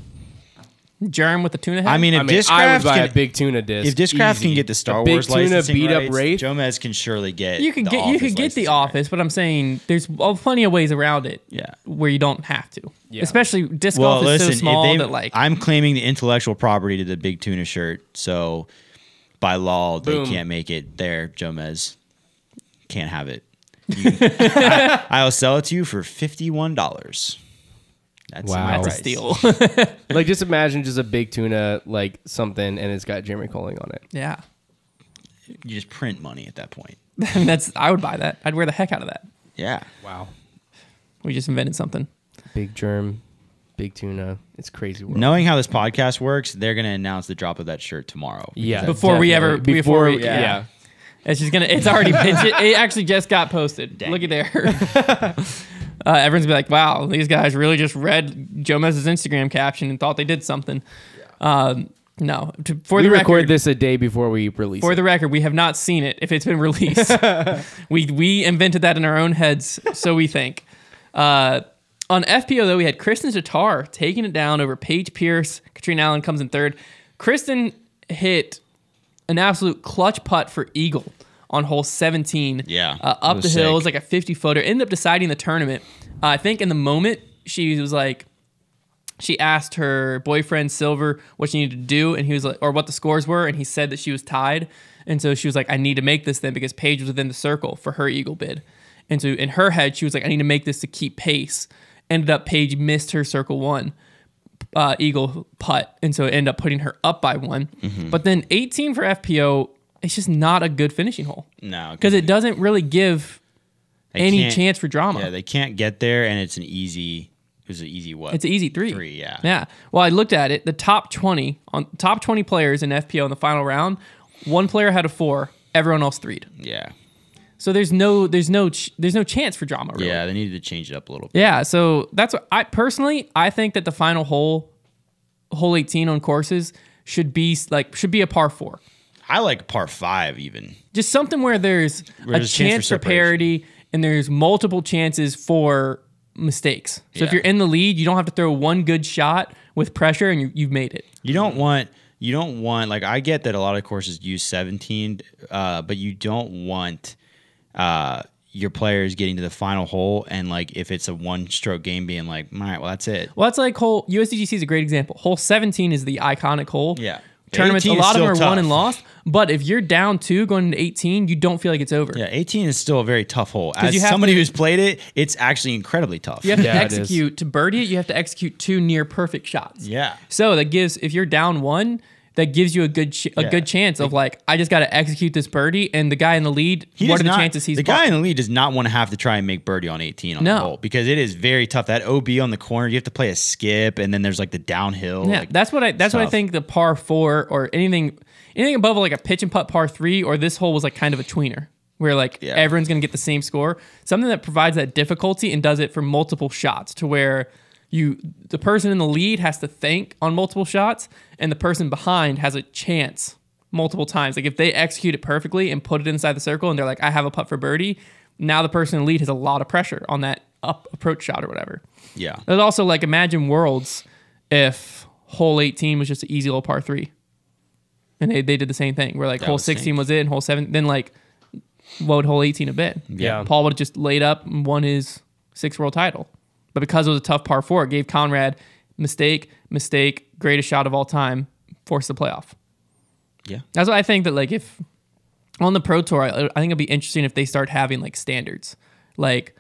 Germ with the tuna head. I mean, if I would Discraft buy a can, big tuna disc. if Discraft can Easy. get the Star A big Wars tuna licensing beat up rights, Wraith. Jomez can surely get. you could the get Office the licensing Office, rights. but I'm saying there's plenty of ways around it. Yeah. Where you don't have to. Yeah. Especially disc Well, golf is listen, so small if that like I'm claiming the intellectual property to the big tuna shirt, so by law Boom. they can't make it there. Jomez can't have it. I'll sell it to you for $51. That's Wow. my that's a price. steal. Like, just imagine just a big tuna, like something, and it's got Jeremy Colling on it. Yeah. You just print money at that point. I would buy that. I'd wear the heck out of that. Yeah. Wow. We just invented something. Big germ, big tuna. It's crazy world. Knowing how this podcast works, they're gonna announce the drop of that shirt tomorrow. Yeah. Before we ever- definitely. before we- yeah. It's just gonna. It's already. it actually just got posted. Dang. Look at there. Everyone's gonna be like, "Wow, these guys really just read Jomez's Instagram caption and thought they did something." No. For We the record record, this a day before we release for it. the record, we have not seen it. If it's been released, we invented that in our own heads, so we think. On FPO though, we had Kristen Tatar taking it down over Paige Pierce. Katrina Allen comes in third. Kristen hit an absolute clutch putt for eagle on hole 17. Yeah, up it the was hill. It was sick. like a 50-footer. Ended up deciding the tournament. I think in the moment she was like, she asked her boyfriend Silver what she needed to do, and he was like, or what the scores were, and he said that she was tied, and so she was like, I need to make this then because Paige was within the circle for her eagle bid, and so in her head she was like, I need to make this to keep pace. Ended up Paige missed her circle one eagle putt, and so it ended up putting her up by one. Mm-hmm. But then 18 for FPO, it's just not a good finishing hole No, because it doesn't really give they any can't- chance for drama. Yeah, they can't get there, and it's an easy. It was an easy what? It's an easy three. Yeah. Yeah. Well, I looked at it. The top 20 players in FPO in the final round, one player had a 4, everyone else 3'd. Yeah. So there's no chance for drama. Really. Yeah, they needed to change it up a little bit. Yeah. So that's what I think that the final hole 18 on courses should be a par 4. I like par 5 even. Just something where there's Where a there's chance for separation. parity and there's multiple chances for mistakes. So if Yeah. you're in the lead, you don't have to throw one good shot with pressure and you've made it. You don't want like, I get that a lot of courses use 17, but you don't want your players getting to the final hole and like if it's a one stroke game being like, all right, well that's it. Well, that's like hole USDGC is a great example. Hole 17 is the iconic hole. Yeah. Tournaments, a 18 is lot of them are still won and tough. lost. But if you're down 2 going into 18, you don't feel like it's over. Yeah, 18 is still a very tough hole. you As have somebody to- who's played it, it's actually incredibly tough. You have to Yeah, it is. execute to birdie it. You have to execute 2 near perfect shots. Yeah. So that gives, if you're down 1, that gives you a good chance of like, I just got to execute this birdie, and the guy in the lead, He what does are the not- chances he's the guy in the lead does not want to have to try and make birdie on 18 on No. the hole because it is very tough. That OB on the corner, you have to play a skip, and then there's like the downhill. Yeah, like, that's what I tough. think the par 4 or anything above like a pitch and putt par 3 or this hole was like kind of a tweener where like Yeah. everyone's gonna get the same score. Something that provides that difficulty and does it for multiple shots to where the person in the lead has to think on multiple shots and the person behind has a chance multiple times. Like if they execute it perfectly and put it inside the circle and they're like, I have a putt for birdie, now the person in the lead has a lot of pressure on that up approach shot or whatever. Yeah. There's also like imagine Worlds if hole 18 was just an easy little par 3. And they did the same thing where like That hole would 16 stink. was in, hole 7, then like what would hole 18 have been? Yeah. Paul would have just laid up and won his 6th world title. But because it was a tough par 4, it gave Conrad mistake, greatest shot of all time, forced the playoff. Yeah. That's why I think that like if on the Pro Tour, I think it'd be interesting if they start having like standards. Like,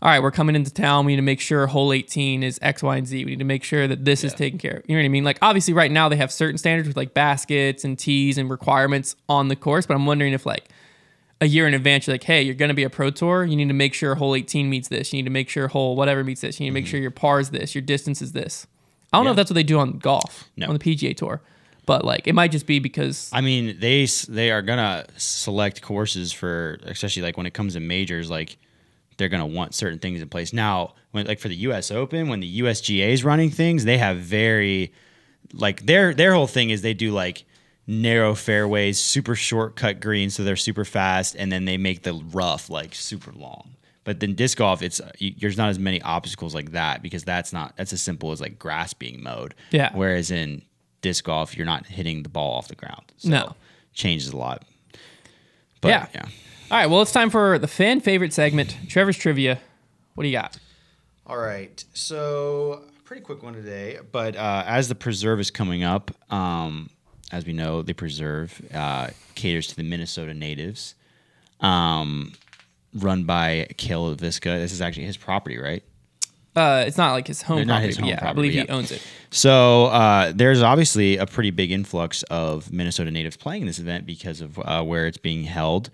all right, we're coming into town. We need to make sure hole 18 is X, Y, and Z. We need to make sure that this is taken care of. You know what I mean? Like, obviously, right now they have certain standards with like baskets and tees and requirements on the course. But I'm wondering if like a year in advance, you're like, hey, you're going to be a Pro Tour. You need to make sure hole 18 meets this. You need to make sure hole whatever meets this. You need to make sure your par is this. Your distance is this. I don't know if that's what they do on golf, No. on the PGA Tour. But like, it might just be because I mean, they are gonna select courses for, especially like when it comes to majors, like they're gonna want certain things in place. Now, when like for the U.S. Open, when the USGA is running things, they have very like their whole thing is they do like narrow fairways, super shortcut greens, so they're super fast, and then they make the rough like super long. But then disc golf, there's not as many obstacles like that because that's as simple as like grass being mowed. Yeah. Whereas in disc golf, you're not hitting the ball off the ground. So No. changes a lot. But, Yeah. yeah. All right, well, it's time for the fan favorite segment, Trevor's Trivia. What do you got? All right. So, pretty quick one today. But as the preserve is coming up, as we know, the preserve caters to the Minnesota natives, run by Cale Visca. This is actually his property, right? It's not like his home Not property, his but home yeah, I property, believe he yeah. owns it. So there's obviously a pretty big influx of Minnesota natives playing in this event because of where it's being held.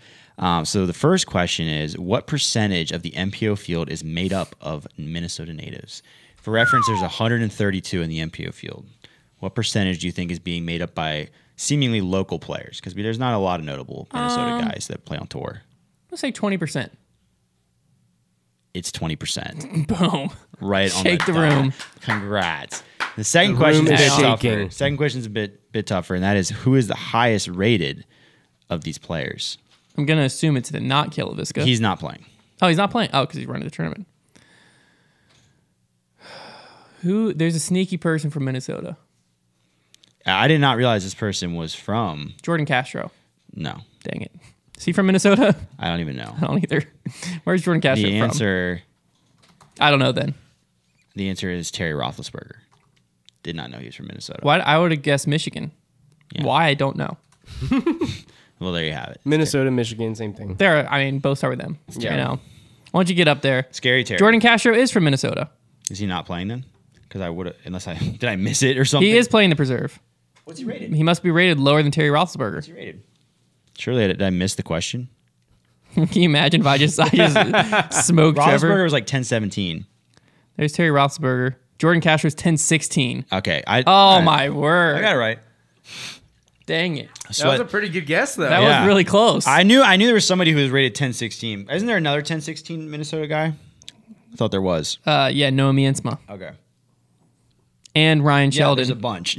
So the first question is, what percentage of the MPO field is made up of Minnesota natives? For reference, there's 132 in the MPO field. What percentage do you think is being made up by seemingly local players? Because there's not a lot of notable Minnesota guys that play on tour. Let's say 20%. It's 20%. Boom. Right on Shake the dot. room. Congrats. The second The question is room a bit is tougher. shaking. Second question is a bit tougher, and that is, who is the highest rated of these players? I'm going to assume it's not Cale Visca. He's not playing. Oh, he's not playing? Oh, because he's running the tournament. There's a sneaky person from Minnesota. I did not realize this person was from. Jordan Castro. No, Dang it. Is he from Minnesota? I don't even know. I don't either. Where's Jordan Castro The from? answer. I don't know then. The answer is Terry Roethlisberger. Did not know he was from Minnesota. Why? I would have guessed Michigan. Yeah. Why? I don't know. Well, there you have it. Minnesota, Michigan, same thing. Both start with them. Yeah. You know. Why don't you get up there? Scary Terry. Jordan Castro is from Minnesota. Is he not playing then? Because I would have, unless I did I miss it or something. He is playing the preserve. What's he rated? He must be rated lower than Terry Roethlisberger. What's he rated? Surely did I miss the question? Can you imagine if I just smoked Roethlisberger Trevor? was like 10-17. There's Terry Roethlisberger. Jordan Castro's 10-16. Okay. My word. I got it right. Dang it. That was a pretty good guess, though. That Yeah. was really close. I knew there was somebody who was rated 10-16. Isn't there another 10-16 Minnesota guy? I thought there was. Yeah, Noah Miensma. Okay. And Ryan Yeah, there's a Sheldon. bunch.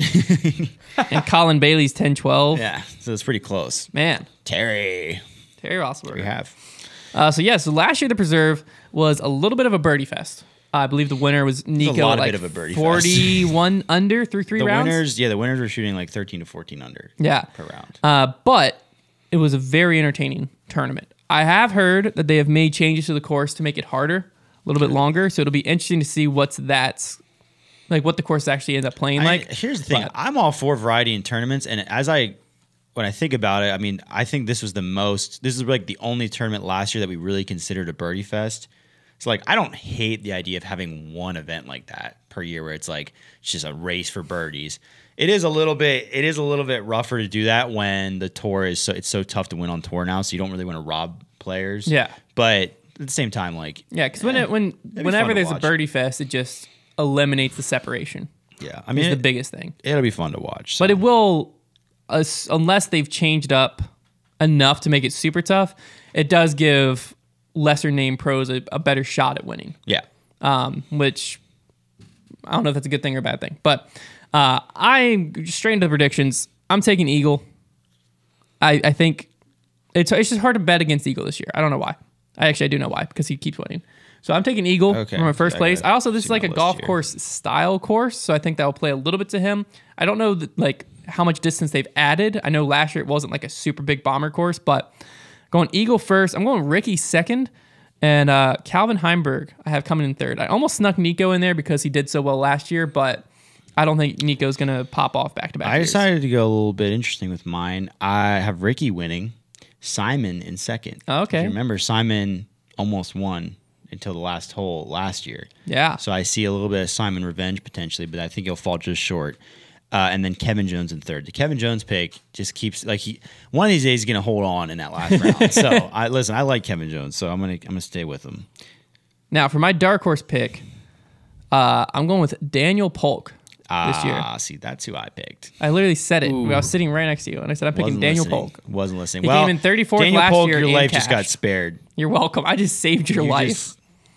And Colin Bailey's 10-12. Yeah, so it's pretty close. Man, Terry. Terry Roethlisberger. We have. So last year the preserve was a little bit of a birdie fest. I believe the winner was Nico lot at of like bit of a birdie fest. 41 under through three The rounds. winners were shooting like 13 to 14 under Yeah. per round. But it was a very entertaining tournament. I have heard that they have made changes to the course to make it harder, a little bit longer. So it'll be interesting to see what the course actually ends up playing like. Here's the thing. But- I'm all for variety in tournaments, and when I think about it, I mean, I think this is like the only tournament last year that we really considered a birdie fest. So like, I don't hate the idea of having one event like that per year where it's like it's just a race for birdies. It is a little bit rougher to do that when the tour is it's so tough to win on tour now, so you don't really want to rob players. Yeah. But at the same time, like, Yeah, because fun whenever to there's a watch. birdie fest, it just eliminates the separation. yeah, I It's mean, the biggest thing. it'll be fun to watch. So. But it will, unless they've changed up enough to make it super tough, it does give lesser name pros a better shot at winning. Yeah. Which I don't know if that's a good thing or a bad thing. But I'm straight into the predictions. I'm taking Eagle. I think it's just hard to bet against Eagle this year. I don't know why. I do know why, because he keeps winning. So I'm taking Eagle Okay. for my first Yeah, I place. gotta I also, this see is like my a list golf here. course style course, so I think that will play a little bit to him. I don't know how much distance they've added. I know last year it wasn't like a super big bomber course, but going Eagle first. I'm going Ricky second, and Calvin Heimberg I have coming in third. I almost snuck Nico in there because he did so well last year, but I don't think Nico's going to pop off back-to-back I years. decided to go a little bit interesting with mine. I have Ricky winning, Simon in second. Oh, okay. If you remember, Simon almost won until the last hole last year. Yeah. So I see a little bit of Simon revenge potentially, but I think he'll fall just short. And then Kevin Jones in third. The Kevin Jones pick just keeps one of these days he's gonna hold on in that last round. So I like Kevin Jones, so I'm gonna stay with him. Now, for my dark horse pick, I'm going with Daniel Polk this year. See, that's who I picked. I literally said it. I was sitting right next to you, and I said I'm picking Wasn't Daniel listening. Polk. Wasn't listening. He came in 34th Daniel last Polk, year your in life just got cash. spared. You're welcome. I just saved your You life. just-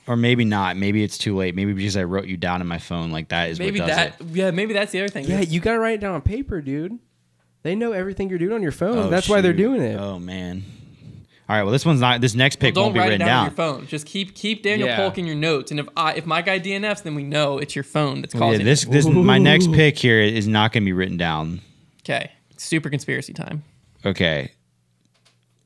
or maybe not. Maybe it's too late. Maybe because I wrote you down in my phone like that is Maybe what does that. it. Yeah, maybe that's the other thing. Yeah, you got to write it down on paper, dude. They know everything you're doing on your phone. Oh, That's why they're shoot. doing it. Oh man. All right. Well, this one's not. This next pick Don't won't be write it written down on down. your phone. Just keep Daniel Yeah. Polk in your notes. And if my guy DNFs, then we know it's your phone that's Yeah, causing this my next pick here is not going to be written down. Okay. Super conspiracy time. Okay.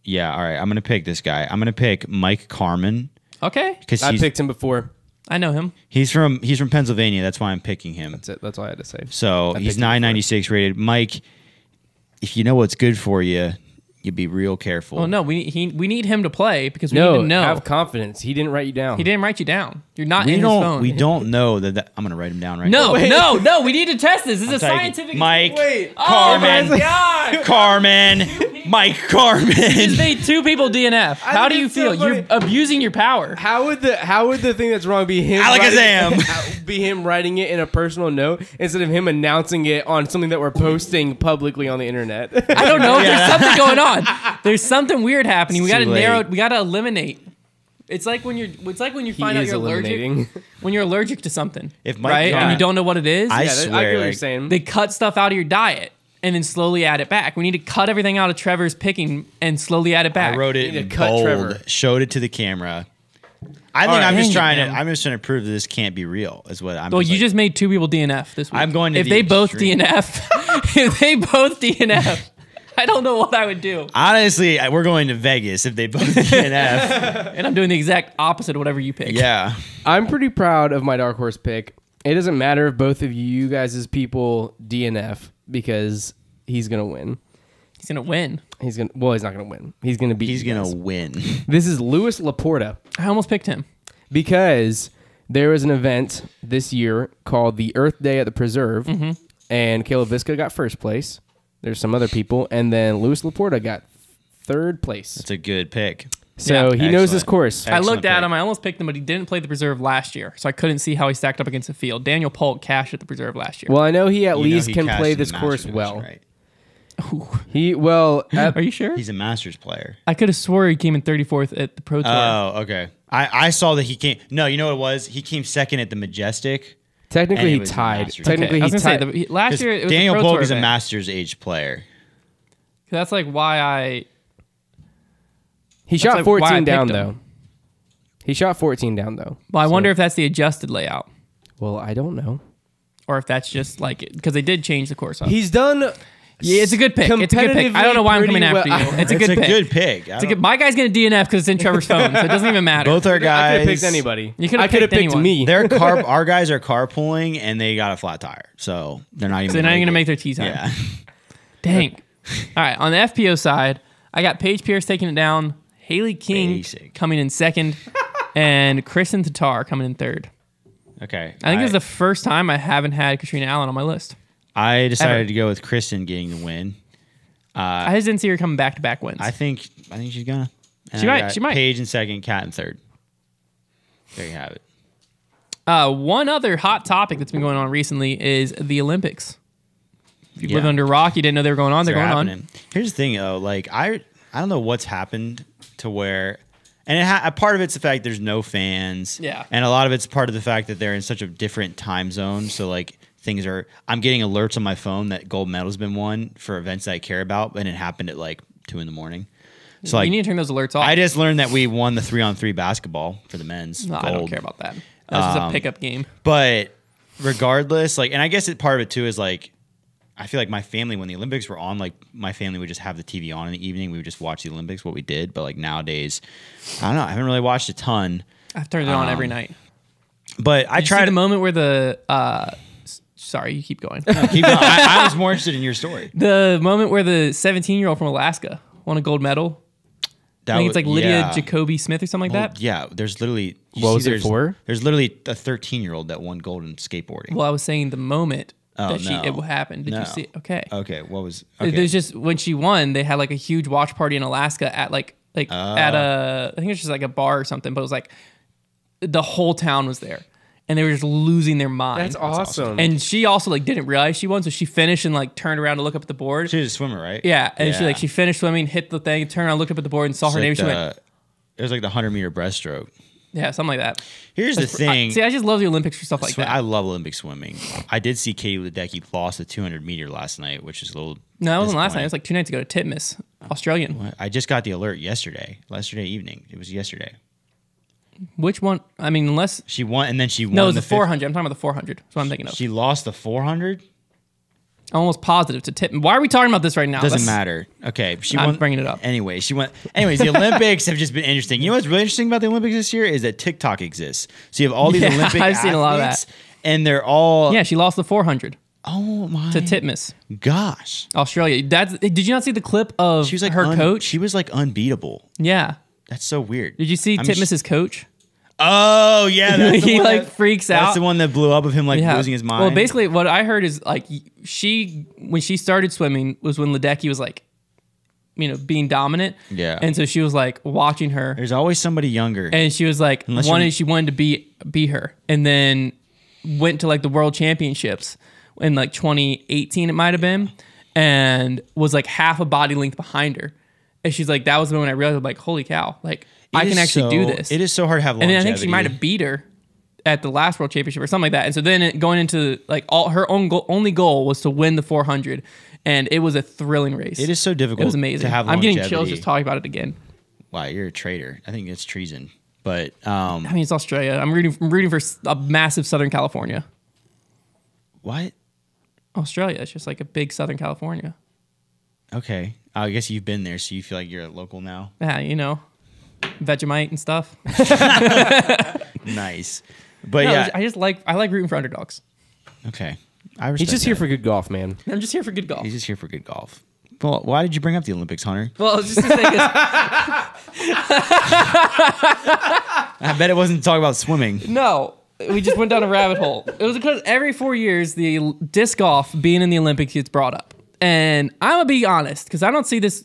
Yeah. All right. I'm going to pick this guy. I'm going to pick Mike Carmen Okay. because I picked him before. I know him. he's from Pennsylvania. That's why I'm picking him. That's it. That's all I had to say. So I he's picked him 996 rated. Mike, if you know what's good for you, you be real careful. Oh no, we need him to play because we need No, to know. have confidence. He didn't write you down. He didn't write you down. You're not We in his phone. we don't know that. I'm gonna write him down right No, now. no. We need to test this. This is a typing. scientific. Mike Wait. Carmen. Oh my god. Carmen, Mike Carmen. Just made 2 people DNF. How do think you it's so feel? You're funny. abusing your power. How would the thing that's wrong be him? Alakazam. Be him writing it in a personal note instead of him announcing it on something that we're posting publicly on the internet. I don't know. There's something going on. There's something weird happening. We It's got to too narrow. late. We got to eliminate. It's like when you find out is you're eliminating. allergic. When you're allergic to something, If Mike right, and Carmen- you don't know what it is. I I swear, get what you're like, saying. They cut stuff out of your diet and then slowly add it back. We need to cut everything out of Trevor's picking and slowly add it back. I wrote it You need in to cut bold, Trevor. showed it to the camera. I think right. I'm just Dang it, trying to. man. I'm just trying to prove that this can't be real. Is what I'm. Well, you like- just made 2 people DNF this week. I'm going to if the they both extreme. DNF, if they both DNF, I don't know what I would do. honestly, we're going to Vegas if they both DNF. And I'm doing the exact opposite of whatever you pick. Yeah. I'm pretty proud of my dark horse pick. It doesn't matter if both of you guys' people DNF because he's gonna win. He's gonna win. He's not gonna win. He's gonna beat. He's you gonna guys. win. This is Louis Laporta I almost picked him. because there was an event this year called the Earth Day at the Preserve, and Caleb Visca got first place. There's some other people, and then Louis Laporta got third place. That's a good pick. So Yeah. he knows his Excellent. course. I looked Excellent at pick. him. I almost picked him, but he didn't play the preserve last year, so I couldn't see how he stacked up against the field. Daniel Polk cashed at the preserve last year. Well, I know he at You know least he can cashed play in this the course Masters well. division, Are you sure? He's a Masters player. I could have swore he came in 34th at the Pro Tour. Oh, okay. I saw that he came. No, you know what it was? He came second at the Majestic. Technically, And he it was the tied. Masters. Technically, I was he gonna say tied. last 'Cause year it was Daniel the Pro Polk Tour is a event. Masters age player. That's like why I. He shot like why I 14 down picked him. though. He shot 14 down though. Well, I So- wonder if that's the adjusted layout, Well, I don't know. or if that's just like it because they did change the course up. He's done. Yeah, it's a good pick. It's a good pick. I don't know why I'm coming after you. It's a It's good a pick. good pick. It's a good, my guy's gonna DNF because it's in Trevor's phone, so it doesn't even matter. Both our I could guys. have picked anybody. You could have I could have picked picked anyone. me. Our guys are carpooling and they got a flat tire, so they're not even. So they're not even gonna make make their tea time. Yeah. Dang. All right, on the FPO side, I got Paige Pierce taking it down, Haley King Basic. coming in second, and Kristen Tatar coming in third. Okay. I think this is the first time I haven't had Katrina Allen on my list. I decided ever. to go with Kristen getting the win. I just didn't see her coming back to back wins. I think she's gonna. And She I might, got she might. Paige in second, Kat in third. There you have it. One other hot topic that's been going on recently is the Olympics. If you live Yeah. under a rock, you didn't know they were going on. They're They're going on. happening. Here's the thing, though. Like I don't know what's happened to where, and a part of it's the fact there's no fans. Yeah. And a lot of it's part of the fact that they're in such a different time zone. So like things are. I'm getting alerts on my phone that gold medal's been won for events that I care about, and it happened at like 2 a.m. So like you need to turn those alerts off. I just learned that we won the 3-on-3 basketball for the men's. No, gold. I don't care about that. That's just a pickup game. But regardless, like, and I guess part of it too is like, I feel like my family, when the Olympics were on, like my family would just have the TV on in the evening. We would just watch the Olympics, what we did. But like nowadays, I don't know. I haven't really watched a ton. I've turned it on every night. But I Did you see tried the moment where the sorry, you keep going. keep going. I was more interested in your story. The moment where the 17-year-old from Alaska won a gold medal. I think it's like Lydia yeah. Jacoby Smith or something like Well, that. yeah, there's literally. What was it for? There's literally a 13-year-old that won gold in skateboarding. Well, I was saying the moment that no. it happened. Did No. you see it? Okay. Okay, what was? Okay. There's just when she won, they had like a huge watch party in Alaska at like at a I think it's just like a bar or something, but it was like the whole town was there, and they were just losing their mind. That's awesome. And she also like didn't realize she won, so she finished and like turned around to look up at the board. She was a swimmer, right? Yeah, and she finished swimming, hit the thing, turned around, looked up at the board, and saw her name. She went, It was like the 100-meter breaststroke. Yeah, something like that. Here's the thing. I just love the Olympics for stuff like that. I love Olympic swimming. I did see Katie Ledecky lost the 200 meter last night, which is a little. No, it wasn't last night. It was like 2 nights ago to Titmus, Australian. What? I just got the alert yesterday evening. It was yesterday. Which one? I mean, unless She won, and then she won. no, it was the the 400. I'm talking about the 400. That's what I'm thinking of. She lost the 400. I'm almost positive to Titmus. Why are we talking about this right now? Doesn't matter. Okay, she I'm won. bringing it up. Anyway, she went. Anyways, the Olympics have just been interesting. You know what's really interesting about the Olympics this year is that TikTok exists. So you have all these Yeah, Olympic I've seen a lot of athletes, and they're all. Yeah, she lost the 400 Oh my. to Titmus, Gosh. Australia. Did you not see the clip of She was like her coach? She was like unbeatable. Yeah. That's so weird. Did you see Titmus's coach? Oh yeah, that's the He one like that- freaks out. That's the one that blew up of him like Yeah. losing his mind. Well, basically, what I heard is like when she started swimming was when Ledecky was like, being dominant. Yeah. And so she was like watching her, there's always somebody younger. and she was like she wanted to be her, and then went to like the World Championships in like 2018 it might have been, and was like half a body length behind her, and she's like, that was when I realized like, holy cow, like I can actually do this. It is so hard to have And longevity. then I think she might have beat her at the last World Championship or something like that. And so then going into like her only goal was to win the 400, and it was a thrilling race. It is so difficult. It was amazing. To have I'm getting longevity. chills just talking about it again. Wow, you're a traitor. I think it's treason. But I mean, it's Australia. I'm rooting for a massive Southern California. what? Australia. It's just like a big Southern California. Okay, I guess you've been there, so you feel like you're a local now. Yeah, Vegemite and stuff. Nice, but No, yeah, I like rooting for underdogs. okay. I respect He's just here that. for good golf, man. I'm just here for good golf. He's just here for good golf. Well, why did you bring up the Olympics, Hunter? Well, it's just to say, 'cause I bet it wasn't to talk about swimming. no, we just went down a rabbit hole. It was because every 4 years, the disc golf being in the Olympics gets brought up. And I'm gonna be honest, because I don't see this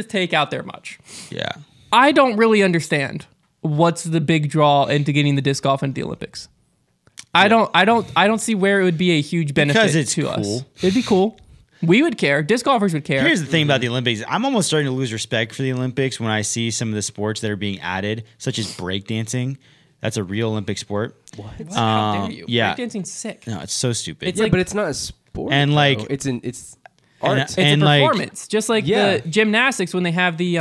take out there much. Yeah. I don't really understand what's the big draw into getting the disc golf into the Olympics. I don't see where it would be a huge benefit Because it's to us. cool. It'd be cool. We would care. Disc golfers would care. Here's the thing about the Olympics. I'm almost starting to lose respect for the Olympics when I see some of the sports that are being added, such as breakdancing. That's a real Olympic sport. What? How dare you? yeah. Breakdancing's sick. No, it's so stupid. It's Yeah, like- but it's not a sport. And, though. like- it's art. And- It's a like- performance, just like Yeah. the gymnastics when they have the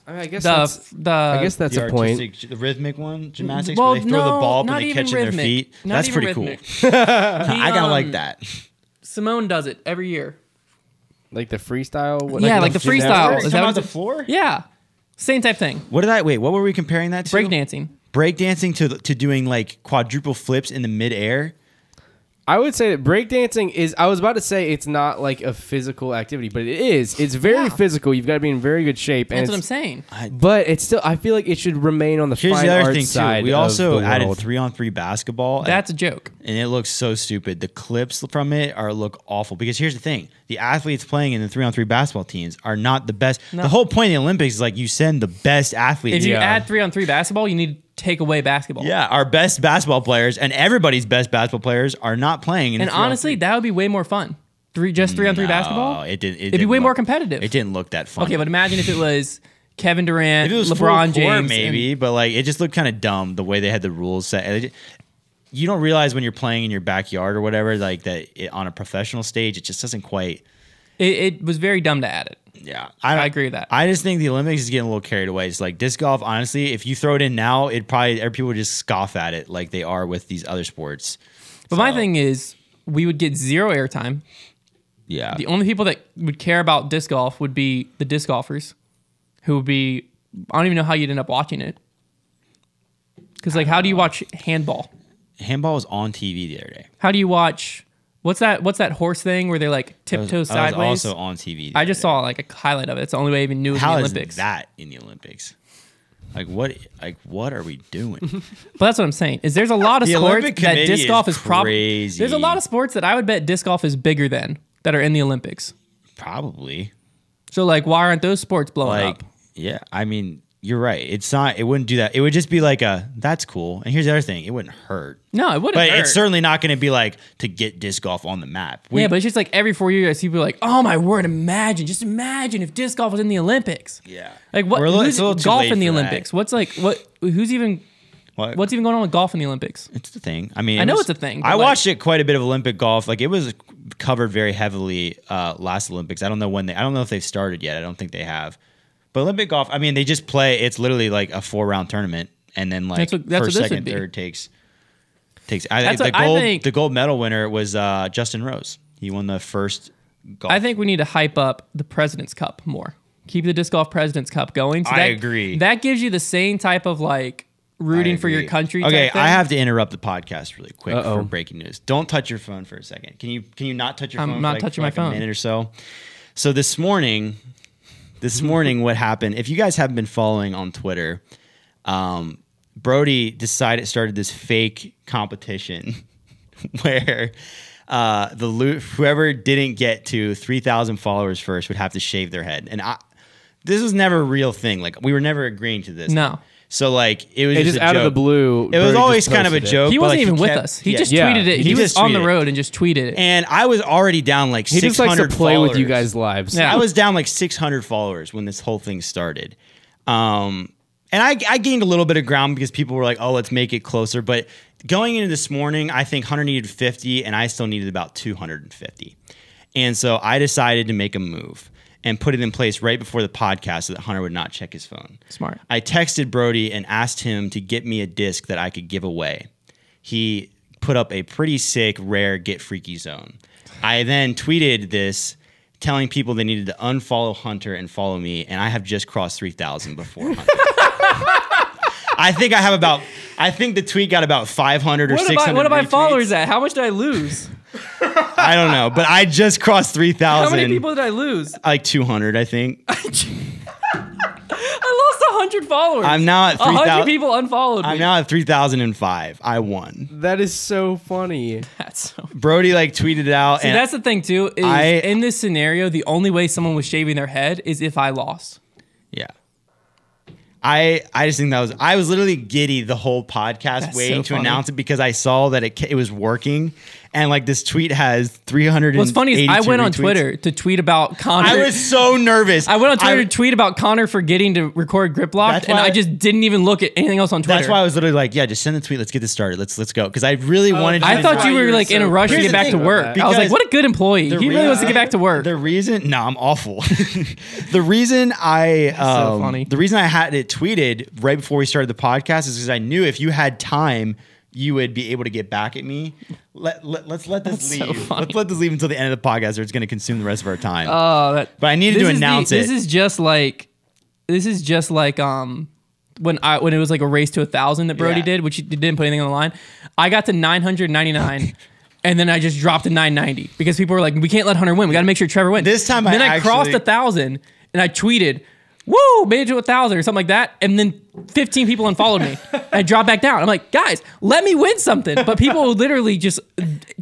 I guess the I guess that's the a point. artistic- the rhythmic one, gymnastics, well, where they throw the no, ball but not they even catch in their rhythmic. feet. Not That's even pretty rhythmic. cool. I kind of like that. Simone does it every year. Like the freestyle. What, Yeah, like the freestyle. Is Is that that on what the it's- floor? Yeah, same type thing. What were we comparing that to? Breakdancing. Breakdancing to doing like quadruple flips in the midair. I would say that breakdancing is. I was about to say it's not like a physical activity, but it is. It's very Yeah. physical. You've got to be in very good shape. That's And what I'm it's, saying. but it's still. I feel like it should remain on the Here's fine the other arts thing too. side. We of also the added world. 3-on-3 basketball. That's a joke. And it looks so stupid. The clips from it look awful because here's the thing: the athletes playing in the 3-on-3 basketball teams are not the best. No. The whole point of the Olympics is like you send the best athletes. If you Yeah. add 3-on-3 basketball, you need to take away basketball. Yeah, our best basketball players and everybody's best basketball players are not playing. In And the 3-on-3. honestly, that would be way more fun. 3-on-3 basketball. it didn't. It'd be way more competitive. It didn't look that fun. Okay, but imagine if it was Kevin Durant, if it was LeBron full court, James, maybe, but like it just looked kind of dumb the way they had the rules set. You don't realize when you're playing in your backyard or whatever, like that on a professional stage, it just doesn't quite. It was very dumb to add it. Yeah, I agree with that. I just think the Olympics is getting a little carried away. It's like disc golf. Honestly, if you throw it in now, people would just scoff at it like they are with these other sports. But my thing is, we would get zero airtime. Yeah, The only people that would care about disc golf would be the disc golfers, who would be. I don't even know how you'd end up watching it. Because like, how do you watch handball? handball was on TV the other day. How do you watch? What's that horse thing where they like tiptoe I sideways? was also on TV. the I other just day. saw like a highlight of it. It's the only way I even knew it was How the is Olympics. that in the Olympics? Like what are we doing? But that's what I'm saying. Is there's a lot of The sports Olympic that committee disc golf is is probably. crazy. There's a lot of sports that I would bet disc golf is bigger than that are in the Olympics. Probably. So like, why aren't those sports blowing Like up? yeah, I mean, you're right. It's not. It wouldn't do that. It would just be like that's cool. And here's the other thing. It wouldn't hurt. No, it wouldn't But hurt. it's certainly not going to be like to get disc golf on the map. Yeah, but it's just like every 4 years, I see people like, oh my word, just imagine if disc golf was in the Olympics. Yeah. Like what? It's a little too golf late in the for that. Olympics? Who's even? What's even going on with golf in the Olympics? It's the thing. I mean, I know it's a thing, but I like- watched it quite a bit of Olympic golf. Like it was covered very heavily last Olympics. I don't know when I don't know if they've started yet. I don't think they have. But Olympic golf, I mean, they just play. It's literally like a 4-round tournament, and then like That's what first, this second, would be. third takes. I That's think what I think- the gold medal winner was Justin Rose. He won the first golf. I think we need to hype up the President's Cup more. Keep the disc golf President's Cup going. So I that, agree. That gives you the same type of like rooting for your agree. country. Okay, type thing. I have to interrupt the podcast really quick Uh-oh. for breaking news. Don't touch your phone for a second. Can you not touch your I'm phone? not for like, touching for my like phone. A minute or so. So this morning, what happened? If you guys haven't been following on Twitter, Brody started this fake competition where whoever didn't get to 3,000 followers first would have to shave their head, and this was never a real thing. Like we were never agreeing to this. No. So like it was It just just a out joke. of the blue. It was Brody always just kind of a posted it. joke. He but, wasn't like, even with kept- us. He yeah. just Yeah. tweeted it. He He was just on the tweeted it. road and just tweeted it. And I was already down like He 600 just likes to play with you followers. guys' lives. Yeah. I was down like 600 followers when this whole thing started. And I gained a little bit of ground because people were like, oh, let's make it closer. But going into this morning, I think Hunter needed 50 and I still needed about 250. And so I decided to make a move and put it in place right before the podcast so that Hunter would not check his phone. Smart. I texted Brody and asked him to get me a disc that I could give away. He put up a pretty sick, rare Get Freaky Zone. I then tweeted this telling people they needed to unfollow Hunter and follow me, and I have just crossed 3,000 before Hunter. I think the tweet got about 500 or 600 What are my retweets. followers at? How much did I lose? I don't know, but I just crossed 3,000. How many people did I lose? Like 200, I think. I lost 100 followers. I'm now at 100 3,000. people unfollowed me. I'm now at 3,005. I won. That is so funny. That's so. Brody like tweeted it out, See, and that's the thing too. Is in this scenario, the only way someone was shaving their head is if I lost. yeah. I just think I was literally giddy the whole podcast That's waiting so to funny. announce it because I saw that it was working, and like this tweet has 300. What's funny is I went on Twitter to tweet about Connor. I was so nervous. I went on Twitter to tweet about Connor forgetting to record Grip Locked, That's and why- I just didn't even look at anything else on Twitter. That's why I was literally like, yeah, just send the tweet. Let's get this started. Let's go because I really wanted. I to thought you were like in a rush to Here's get the back to thing work. about I was like, because what a good employee. He really wants to get back to work. The reason, no, I'm awful. The reason so funny. the reason I had it tweeted right before we started the podcast is because I knew if you had time, you would be able to get back at me. Let's let this That's so leave. funny. Let's let this leave until the end of the podcast, or it's going to consume the rest of our time. But I needed this to is announce it. This is just like when it was like a race to 1,000 that Brody Yeah. did, which he didn't put anything on the line. I got to 999. And then I just dropped to 990 because people were like, we can't let Hunter win. We got to make sure Trevor wins. This time then I crossed actually- 1,000 and I tweeted, woo, made it to 1,000 or something like that. And then 15 people unfollowed me. I dropped back down. I'm like, guys, let me win something. But people will literally just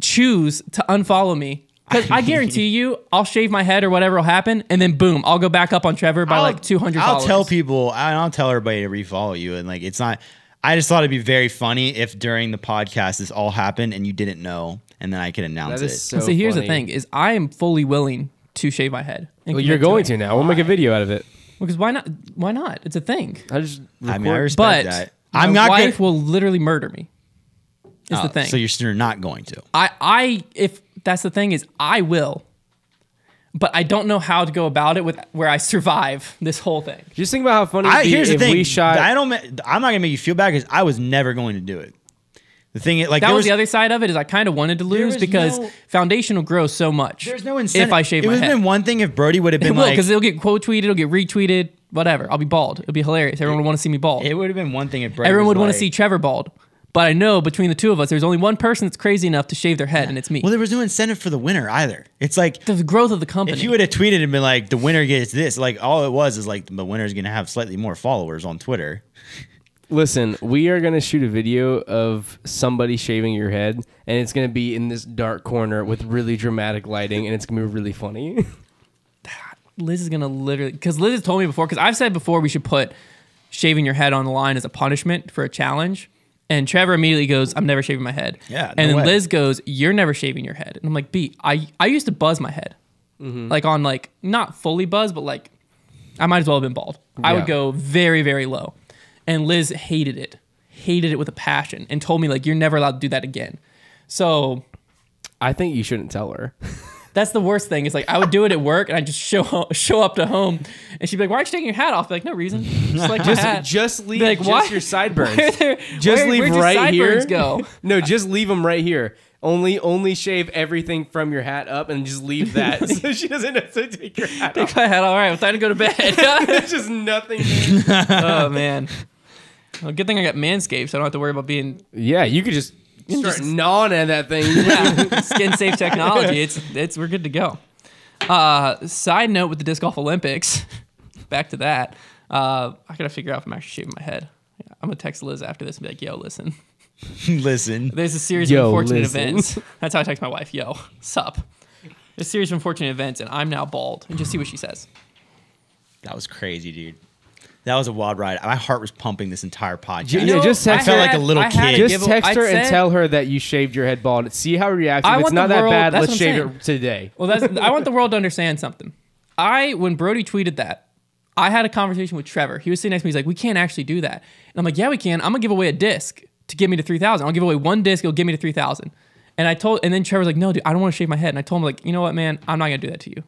choose to unfollow me. Because I guarantee you, I'll shave my head or whatever will happen. And then boom, I'll go back up on Trevor by like 200 I'll followers. tell people, I'll tell everybody to refollow you. And like, it's not, I just thought it'd be very funny if during the podcast this all happened and you didn't know. And then I could announce That it. is so So here's the funny. thing is I am fully willing to shave my head. and Well, you're commit going it. to now. We'll make a video out of it. Because why not? Why not? It's a thing. I just I mean, I record- respect But that. my I'm not wife gonna, will literally murder me. Is the thing. So you're not going to. If that's the thing is I will. But I don't know how to go about it with where I survive this whole thing. Just think about how funny it'd be Here's the if thing. we shot. I'm not gonna make you feel bad because I was never going to do it. The thing is, like, That there was the other side of it is I kind of wanted to lose was because no- Foundation will grow so much. there's no incentive. if I shave it my would have head. been one thing if Brody would have It been will like, because it'll get quote tweeted, it'll get retweeted, whatever. I'll be bald. It'll be hilarious. Everyone would want to see me bald. it would have been one thing if Brody Everyone was would want to like- see Trevor bald. But I know between the two of us, there's only one person that's crazy enough to shave their head, and it's me. Well, there was no incentive for the winner either. It's like The growth of the company. if you would have tweeted and been like, the winner gets this, like all it was is like the winner's gonna have slightly more followers on Twitter. Listen, we are going to shoot a video of somebody shaving your head, and it's going to be in this dark corner with really dramatic lighting, and it's going to be really funny. Liz is gonna literally because Liz has told me before because I've said before we should put shaving your head on the line as a punishment for a challenge. And Trevor immediately goes, I'm never shaving my head. Yeah, and then way. Liz goes, you're never shaving your head. And I'm like, B, I used to buzz my head. Like on like, not fully buzz, but like, I might as well have been bald. I would go very, very low. And Liz hated it with a passion and told me like, you're never allowed to do that again. So I think you shouldn't tell her. that's the worst thing. Is like I would do it at work and I just show up to home and she'd be like, "Why aren't you taking your hat off?" I'd be like, no reason. Just like my hat. Just leave Like, just your sideburns. Just leave where'd right your here. sideburns go? No, just leave them right here. Only shave everything from your hat up and just leave that so she doesn't have to take your hat Take off. my hat. All right, well, time to go to bed. It's just nothing. Oh man. Well, good thing I got Manscaped, so I don't have to worry about being Yeah, you could just start gnawing at that thing. skin safe technology. It's we're good to go. Side note with the disc golf Olympics, back to that. I gotta figure out if I'm actually shaving my head. I'm gonna text Liz after this and be like, "Yo, listen, Listen. there's a series Yo, of unfortunate listen." events." That's how I text my wife. Yo, sup? There's a series of unfortunate events, and I'm now bald. And just see what she says. That was crazy, dude. That was a wild ride. My heart was pumping this entire podcast. Yeah, just text I felt her. like a little I had kid. to Just give- text I her and said- tell her that you shaved your head bald. See how it reacts. I If it's want not the that world- bad, that's let's what I'm shave saying. it today. Well, I want the world to understand something. When Brody tweeted that, I had a conversation with Trevor. He was sitting next to me. He's like, "We can't actually do that." And I'm like, "Yeah, we can. I'm gonna give away a disc to get me to 3,000. I'll give away one disc. It'll get me to 3,000." And then Trevor's like, "No, dude, I don't want to shave my head." And I told him like, "You know what, man? I'm not gonna do that to you."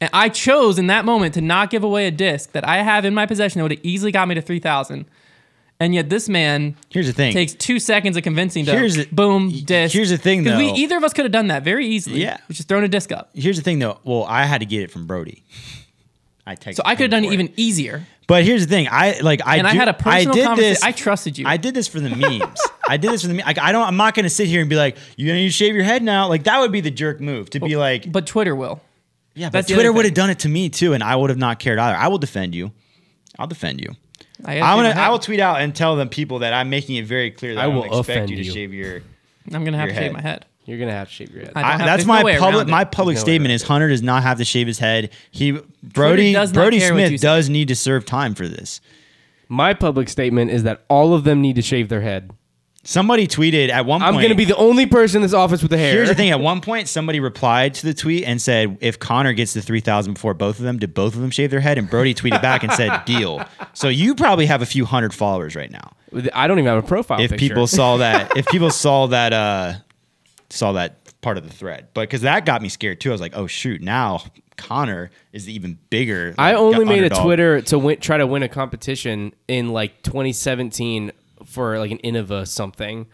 And I chose in that moment to not give away a disc that I have in my possession that would have easily got me to 3,000. And yet this man Here's the thing. takes 2 seconds of convincing to boom, disc. Here's the thing, 'Cause though. either of us could have done that very easily. Yeah. Which is throwing a disc up. Here's the thing, though. Well, I had to get it from Brody. I texted So I could have him done it for even easier. But here's the thing. I had a personal did conversation. this- I trusted you. I did this for the memes. I did this for the memes. Like, I'm not going to sit here and be like, "You're going to shave your head now." Like, that would be the jerk move to be like, But Twitter will. yeah, but that's the Twitter other would have thing. done it to me too, and I would have not cared either. I will defend you. I'll defend you. I will tweet out and tell them people that I'm making it very clear that I I will don't expect offend you to you. shave your. I'm gonna have your to shave head. my head. You're gonna have to shave your head. I don't have- That's there's no my way public. around it. My public There's no way statement around is it. Hunter does not have to shave his head. Brody does not care what you Smith say. does need to serve time for this. My public statement is that all of them need to shave their head. Somebody tweeted at one point. I'm gonna be the only person in this office with the hair. Here's the thing. At one point, somebody replied to the tweet and said, "If Connor gets to 3,000 before both of them, did both of them shave their head?" And Brody tweeted back and said, "Deal." So you probably have a few hundred followers right now. I don't even have a profile If picture. people saw that, saw that part of the thread, but because that got me scared too. I was like, "Oh shoot!" Now Connor is the even bigger. I only made a underdog. Twitter to try to win a competition in like 2017 for like an Innova something.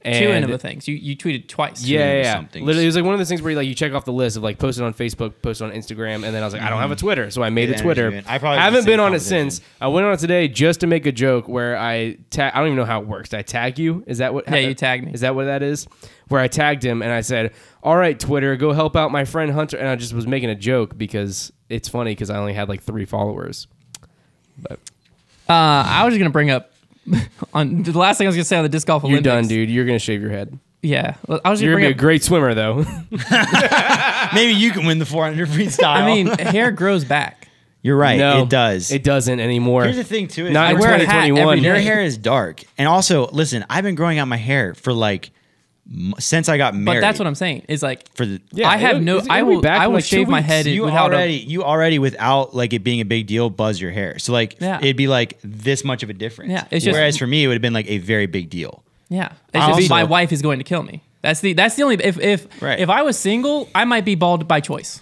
Two And Innova things. You tweeted twice. Yeah. somethings. Literally, it was like one of those things where you check off the list of like post it on Facebook, post it on Instagram, and then I was like, I don't have a Twitter, so I made a Get Twitter. energy in. I probably haven't did the been same on it competition. since. I went on it today just to make a joke where I don't even know how it works. Did I tag you? Is that what? Yeah, you tagged me. Is that what that is? Where I tagged him and I said, "All right, Twitter, go help out my friend Hunter," and I just was making a joke because it's funny because I only had like 3 followers. But I was just gonna bring up on the last thing I was gonna say on the disc golf you're Olympics. done, dude. You're gonna shave your head. Yeah, well, I was You're gonna gonna bring be a up. great swimmer, though. Maybe you can win the 400 freestyle. I mean, hair grows back. you're right. No, it does. It doesn't anymore. Here's the thing too. Is Not I in wear a hat 2021. every your day. hair is dark, and also listen. I've been growing out my hair for like since I got married. But that's what I'm saying. Is like for the. Yeah, I have it'll- no. it'll I be will. back I in will like 2 shave my weeks. head You without already without like it being a big deal buzz your hair. So like Yeah. it'd be like this much of a difference. Yeah, it's just- whereas for me it would have been like a very big deal. Yeah, I it's just also- my wife is going to kill me. That's the only if Right. if I was single, I might be bald by choice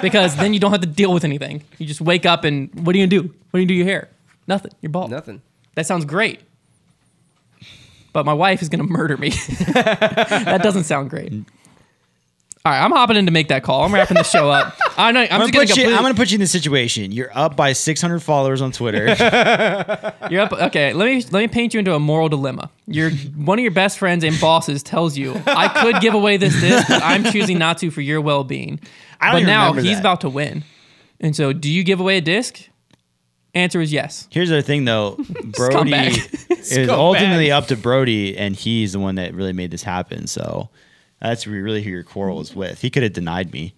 because then you don't have to deal with anything. You just wake up and what are you gonna do? What do you do to your hair? Nothing. You're bald. Nothing. That sounds great. But my wife is gonna murder me. That doesn't sound great. All right, I'm hopping in to make that call. I'm wrapping the show up. I'm just gonna I'm gonna put you in this situation. You're up by 600 followers on Twitter. You're up. Okay, let me paint you into a moral dilemma. One of your best friends and bosses tells you, "I could give away this disc, but I'm choosing not to for your well-being." I don't But even now remember he's that. about to win, and so do you give away a disc? Answer is yes. Here's the thing though, Brody. Scumbag. It was ultimately up to Brody, and he's the one that really made this happen. So that's really who your quarrel is with. He could have denied me.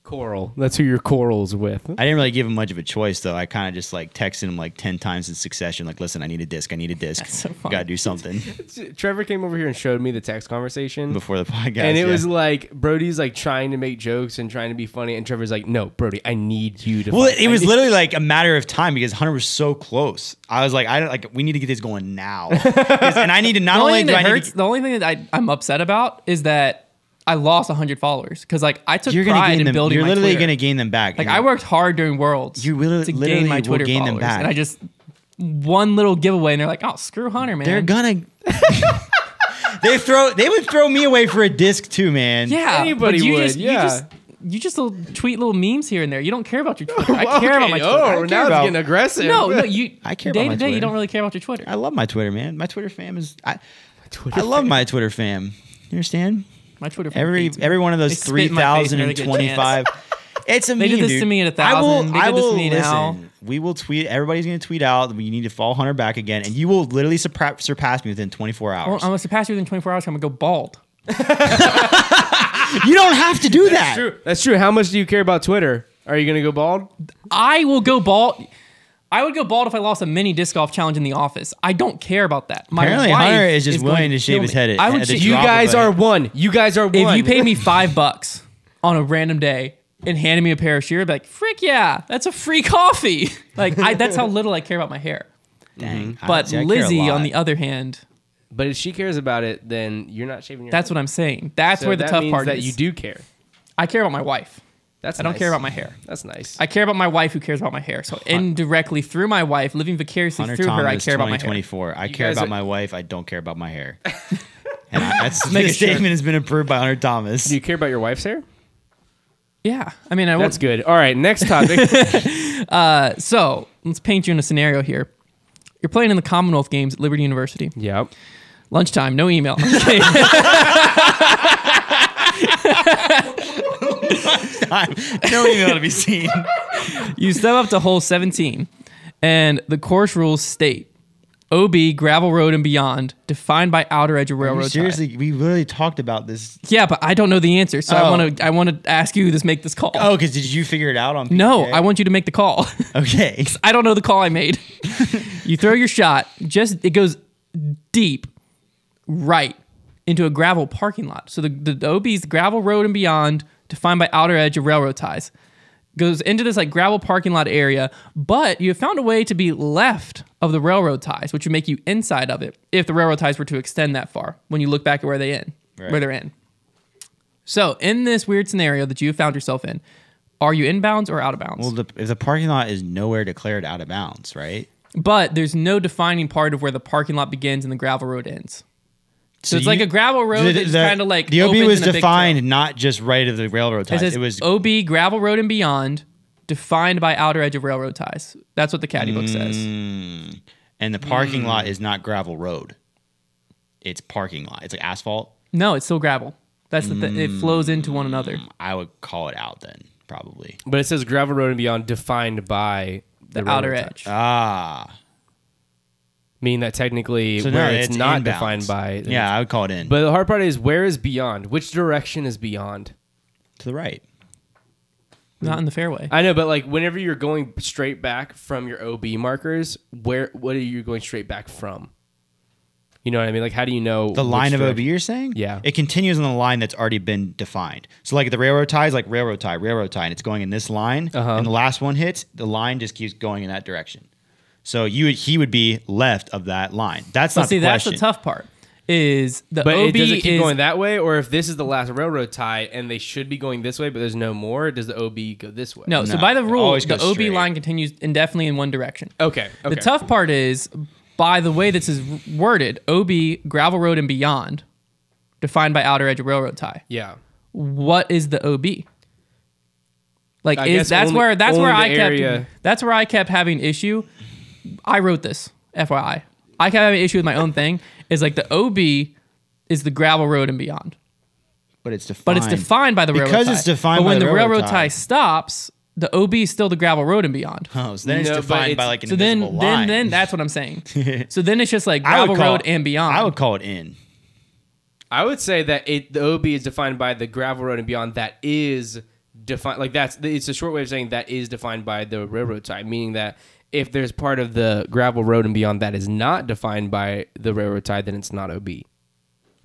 Coral. That's who your coral's with. I didn't really give him much of a choice, though. I kind of just like texted him like 10 times in succession. Like, listen, I need a disc. I need a disc. so funny. Gotta do something Trevor came over here and showed me the text conversation before the podcast. and it was like Brody's like trying to make jokes and trying to be funny, and Trevor's like, "No, Brody, I need you to." Well, it was literally like a matter of time because Hunter was so close. I was like, we need to get this going now, and I need to not only do I need to, the only thing that I'm upset about is that I lost 100 followers because like I took you're gonna pride gain in them. building You're my literally Twitter. gonna gain them back. Like I worked hard during Worlds You literally to gain my will Twitter gain followers, them back. and I just one little giveaway, and they're like, "Oh, screw Hunter, man." They're gonna. They would throw me away for a disc too, man. yeah, Anybody but you would, just, yeah. You just tweet little memes here and there. You don't care about your Twitter. I care about my Twitter. Oh, now it's about- getting aggressive. No, you. I care day about my to day. You Twitter. don't really care about your Twitter. I love my Twitter, man. My Twitter fam is. I love my Twitter fam. You understand? My Twitter. Every one of those They spit in my face whenever they get a 3,025. It's a meme, They did this dude. to me at 1,000. They did this to me now. Listen, we will tweet. Everybody's going to tweet out. We need to follow Hunter back again, and you will literally surpass me within 24 hours. Well, I'm gonna surpass you within 24 hours. I'm gonna go bald. You don't have to do that. True. That's true. How much do you care about Twitter? Are you gonna go bald? I will go bald. I would go bald if I lost a mini disc golf challenge in the office. I don't care about that. My Apparently, wife Hunter is just going willing to shave kill his me. head. I would. at the sh- You drop of guys a- are one. You guys are one. If you paid me $5 on a random day and handed me a pair of shears, I'd be like, frick yeah, that's a free coffee. Like that's how little I care about my hair. Dang. But I care a Lizzie, lot. on the other hand, But if she cares about it, then you're not shaving your that's head. what I'm saying. That's So where the that tough means part that is. you do care. I care about my wife. That's I don't nice. care about my hair. That's nice. I care about my wife who cares about my hair. So indirectly through my wife, living vicariously Hunter through her, I Thomas, care about my hair. 2024. I You care guys about are- my wife. I don't care about my hair. And that's Make the it sure. statement has been approved by Hunter Thomas. do you care about your wife's hair? Yeah. I mean, I That's won't. good. All right, next topic. So let's paint you in a scenario here. You're playing in the Commonwealth Games at Liberty University. Yep. Lunchtime, no email. I'm kidding. No email to be seen. You step up to hole 17, and the course rules state OB, gravel road, and beyond, defined by outer edge of railroad tie. Seriously, we literally talked about this. Yeah, but I don't know the answer, so Oh. I want to ask you to make this call. Oh, because did you figure it out on? No, PK? I want you to make the call. Okay. I don't know the call I made. You throw your shot, it goes deep right into a gravel parking lot. So the OB's gravel road and beyond, defined by outer edge of railroad ties, goes into this like gravel parking lot area, but you have found a way to be left of the railroad ties, which would make you inside of it if the railroad ties were to extend that far when you look back at where they're in. So in this weird scenario that you found yourself in, are you inbounds or out of bounds? Well, if the parking lot is nowhere declared out of bounds, right? But there's no defining part of where the parking lot begins and the gravel road ends. So it's like a gravel road that's kind of like the OB opens was in a big defined trail. not just right of the railroad It ties. says It was OB, gravel road and beyond, defined by outer edge of railroad ties. That's what the caddy book says. and the parking lot is not gravel road. It's parking lot. It's like asphalt. No, it's still gravel. That's the thing. It flows into one another. I would call it out then, probably. But it says gravel road and beyond defined by The railroad outer tie. edge. Ah, Meaning that technically so where no, it's not inbounds. defined by. Yeah, I would call it in. But the hard part is where is beyond? Which direction is beyond? to the right. Not in the fairway. I know, but like whenever you're going straight back from your OB markers, what are you going straight back from? You know what I mean? Like how do you know The which line of OB direction? you're saying? Yeah. It continues on the line that's already been defined. So like the railroad tie is like railroad tie, and it's going in this line. Uh-huh. And the last one hits, the line just keeps going in that direction. So he would be left of that line. That's But not see, the that's question. the tough part. Is the But OB does it keep is going that way, or if this is the last railroad tie and they should be going this way, but there's no more, does the OB go this way? no? So No, by the it rule, always the goes OB straight. line continues indefinitely in one direction. Okay. The tough part is, by the way this is worded, OB, gravel road and beyond, defined by outer edge of railroad tie. Yeah. What is the OB? Like I guess that's only- where only I the kept area- that's where I kept having issue. I wrote this, FYI. I kept having issue with my own thing. Is like the OB is the gravel road and beyond. But it's defined. But it's defined by the railroad tie. Because it's defined but by when the the railroad railroad tie. tie stops, the OB is still the gravel road and beyond. Oh, so then it's No, but defined by it's- like an So invisible line. then that's what I'm saying. So then it's just like I would gravel call- road and beyond. I would call it in. I would say that the OB is defined by the gravel road and beyond that is defined, like it's a short way of saying that is defined by the railroad tie, meaning that if there's part of the gravel road and beyond that is not defined by the railroad tie, then it's not OB.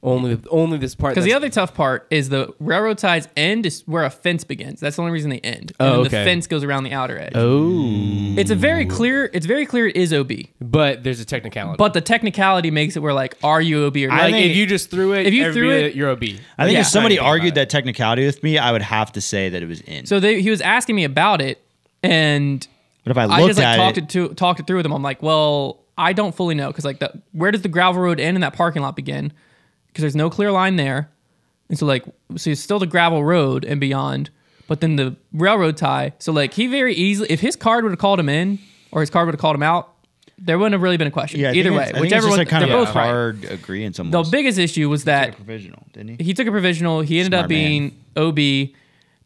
Only this part. Because the other tough part is the railroad ties end is where a fence begins. That's the only reason they end. And then the fence goes around the outer edge. Oh. It's very clear it is OB. But there's a technicality. But the technicality makes it where like, are you OB or not? Like if you just threw it, you're OB. I think if somebody argued that technicality with me, I would have to say that it was in. So he was asking me about it, and but if I just like talked it through with him. I'm like, well, I don't fully know because like where does the gravel road end and that parking lot begin? Because there's no clear line there. And so it's still the gravel road and beyond, but then the railroad tie. So like he very easily, if his card would have called him in or his card would have called him out, there wouldn't have really been a question. Yeah, either way, whichever one, kind of both hard agree in some The biggest issue was that he took a provisional, didn't he? He took a provisional. He ended up being OB,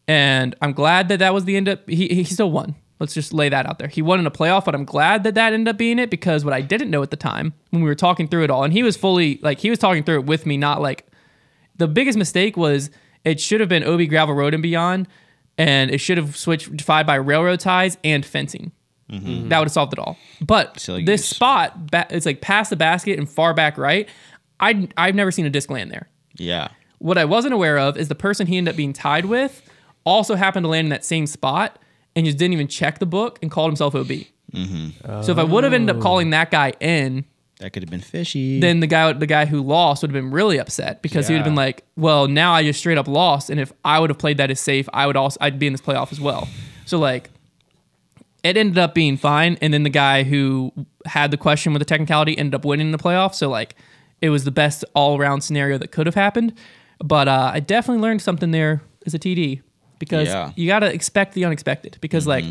and I'm glad that was the end up. He still won. Let's just lay that out there. He won in a playoff, but I'm glad that ended up being it because what I didn't know at the time when we were talking through it all, and he was talking through it with me, not like the biggest mistake was it should have been OB gravel road and beyond, and it should have switched defined by railroad ties and fencing. Mm-hmm. That would have solved it all. But this spot, it's like past the basket and far back right. I've never seen a disc land there. Yeah. What I wasn't aware of is the person he ended up being tied with also happened to land in that same spot and just didn't even check the book and called himself OB. Mm-hmm. So if I would have ended up calling that guy in, that could have been fishy. Then the guy who lost would have been really upset because he would have been like, well, now I just straight up lost, and if I would have played that as safe, I'd be in this playoff as well. So like, it ended up being fine, and then the guy who had the question with the technicality ended up winning the playoff. So like, it was the best all around scenario that could have happened. But I definitely learned something there as a TD because you got to expect the unexpected. Because like,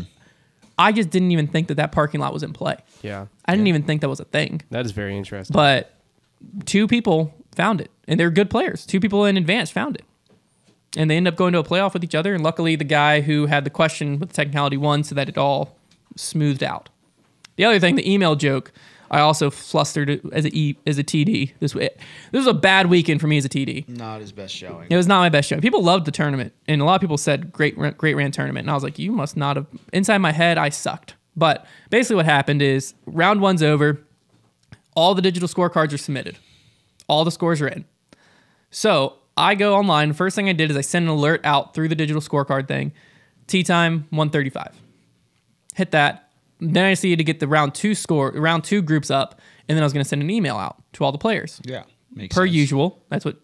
I just didn't even think that parking lot was in play. Yeah. I didn't even think that was a thing. That is very interesting. But 2 people found it, and they're good players. 2 people in advance found it. And they end up going to a playoff with each other, and luckily the guy who had the question with the technicality won so that it all smoothed out. The other thing, the email joke, I also flustered it as a TD this way. This was a bad weekend for me as a TD. Not his best showing. It was not my best showing. People loved the tournament, and a lot of people said great ran tournament. And I was like, you must not have. Inside my head, I sucked. But basically, what happened is round 1's over. All the digital scorecards are submitted. All the scores are in. So I go online. First thing I did is I sent an alert out through the digital scorecard thing. Tee time 135. Hit that. Then I see to get the round 2 groups up, and then I was going to send an email out to all the players. Yeah, makes per sense. usual. That's what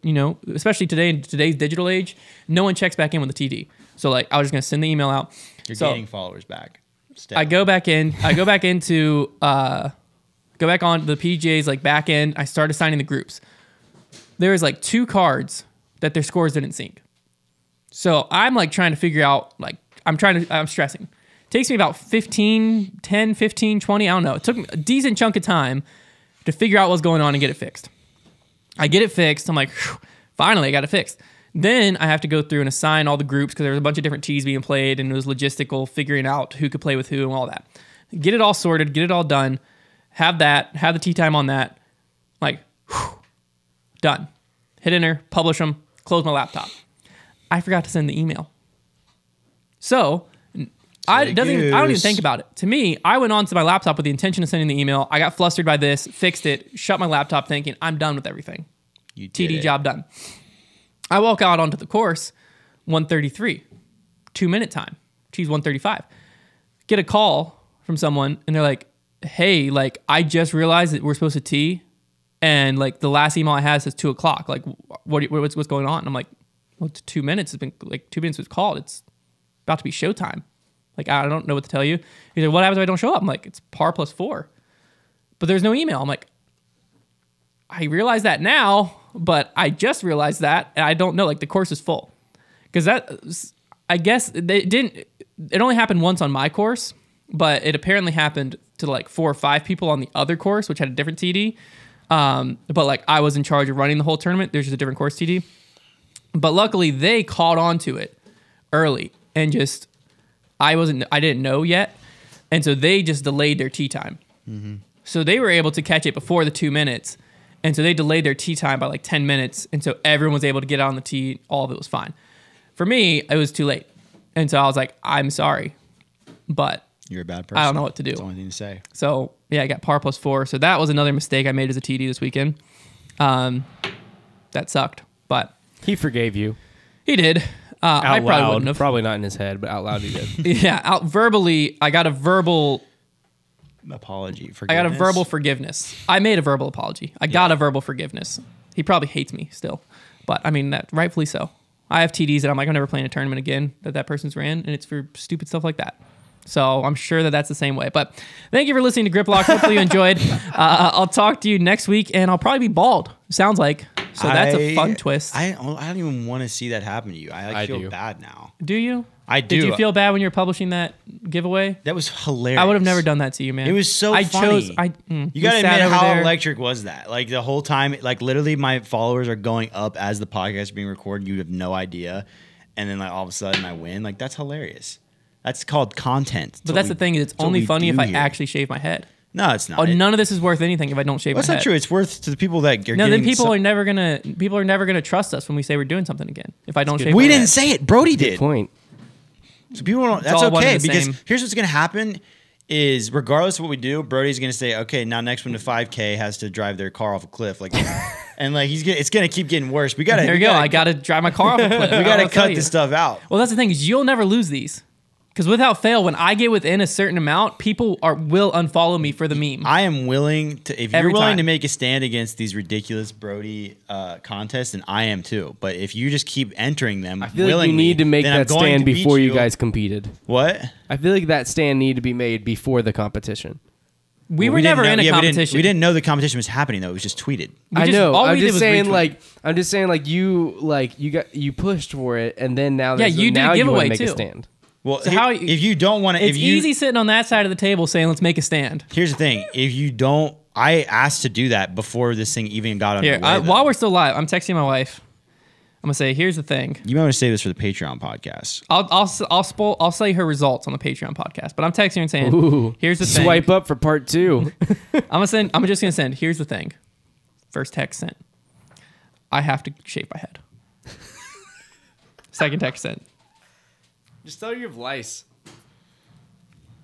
especially today in today's digital age, no one checks back in with the TD. So like I was just going to send the email out. You're gaining followers back. I go back in. I go back into go back on the PGA's like back end. I started assigning the groups. There was like 2 cards that their scores didn't sync. So I'm like trying to figure out I'm stressing. Takes me about 10, 15, 20, I don't know. It took me a decent chunk of time to figure out what's going on and get it fixed. I get it fixed. I'm like, finally, I got it fixed. Then I have to go through and assign all the groups because there was a bunch of different tees being played and it was logistical, figuring out who could play with who and all that. Get it all sorted, get it all done, have the tee time on that. Like, done. Hit enter, publish them, close my laptop. I forgot to send the email. So... I don't even think about it. To me, I went onto my laptop with the intention of sending the email. I got flustered by this, fixed it, shut my laptop thinking, I'm done with everything. TD job done. I walk out onto the course, 133, 2-minute time. Tee's 135. Get a call from someone, and they're like, hey, like, I just realized that we're supposed to tee, and like the last email I had says 2 o'clock. Like, what's going on? And I'm like, well, it's 2 minutes. It's been like 2 minutes was called. It's about to be showtime. Like, I don't know what to tell you. He's like, what happens if I don't show up? I'm like, it's par plus 4. But there's no email. I'm like, I realize that now, but I just realized that, and I don't know. Like, the course is full. Because I guess it only happened once on my course, but it apparently happened to like 4 or 5 people on the other course, which had a different TD. But like, I was in charge of running the whole tournament. There's just a different course TD. But luckily, they caught on to it early and just... I didn't know yet. And so they just delayed their tee time. Mm-hmm. So they were able to catch it before the 2 minutes. And so they delayed their tee time by like 10 minutes. And so everyone was able to get out on the tee. All of it was fine. For me, it was too late. And so I was like, I'm sorry, but You're a bad person. I don't know what to do. That's the only thing to say. So yeah, I got par +4. So that was another mistake I made as a TD this weekend. That sucked, but He forgave you. he did. I Out probably loud. wouldn't have. Probably not in his head, but out loud he did. Yeah, out verbally, I got a verbal Apology. I got a verbal forgiveness. I made a verbal apology. I got a verbal forgiveness. He probably hates me still, but I mean, that rightfully so. I have TDs that I'm like, I'm never playing a tournament again that person's ran, and it's for stupid stuff like that. So I'm sure that that's the same way. But thank you for listening to Grip Lock. Hopefully you enjoyed. I'll talk to you next week, and I'll probably be bald. Sounds like. So that's a fun twist. I don't even want to see that happen to you. I feel do. bad now. Do you? I do. Did you feel bad when you were publishing that giveaway? That was hilarious. I would have never done that to you, man. It was so I funny. You You gotta admit how electric was that? Like the whole time, like literally my followers are going up as the podcast is being recorded. You have no idea. And then like all of a sudden I win. Like that's hilarious. That's called content. But that's the thing. It's only funny if I actually shave my head. No, it's not. Oh, none of this is worth anything if I don't shave my head. That's not true. It's worth to the people that are No, then people are never gonna trust us when we say we're doing something again. If I don't shave, We my didn't head. say it. Brody did. Point. So people don't. That's all one okay and the because same. here's what's gonna happen: is regardless of what we do, Brody's gonna say, okay, now next one to 5K has to drive their car off a cliff, like, and like it's gonna keep getting worse. We gotta. There you go. I gotta drive my car off a cliff. We gotta cut this stuff out. Well, that's the thing is you'll never lose these. Because without fail, when I get within a certain amount, people will unfollow me for the meme. I am willing to, if Every you're willing time. to make a stand against these ridiculous Brody contests, and I am too. But if you just keep entering them, I feel like willingly, you need to make then I'm that going stand to beat before you guys competed. What? I feel like that stand needed to be made before the competition. we Well, were we didn't never know- in a yeah, competition. We didn't know the competition was happening though. It was just tweeted. I just- know. all I'm we did just was saying, retweet. you pushed for it, and then now Yeah, you did a now you giveaway, want to make a too. stand. Well, So how- if you don't want to, It's easy sitting on that side of the table saying, let's make a stand. Here's the thing: if you don't, I asked to do that before this thing even got Here, underway. though. while we're still live, I'm texting my wife. I'm going to say, here's the thing. You might want to save this for the Patreon podcast. I'll say her results on the Patreon podcast, but I'm texting her and saying, Ooh. here's the thing. Swipe up for part 2. I'm just going to send, here's the thing. First text sent. I have to shave my head. Second text sent. Just tell her you have lice.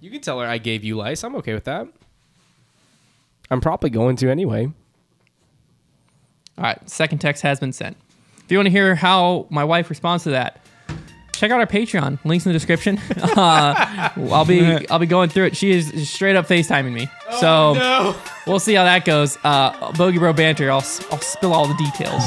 You can tell her I gave you lice. I'm okay with that. I'm probably going to anyway. All right, second text has been sent. If you want to hear how my wife responds to that, check out our Patreon. Links in the description. I'll be going through it. She is straight up FaceTiming me. So No. we'll see how that goes. Bogey Bro Banter. I'll spill all the details.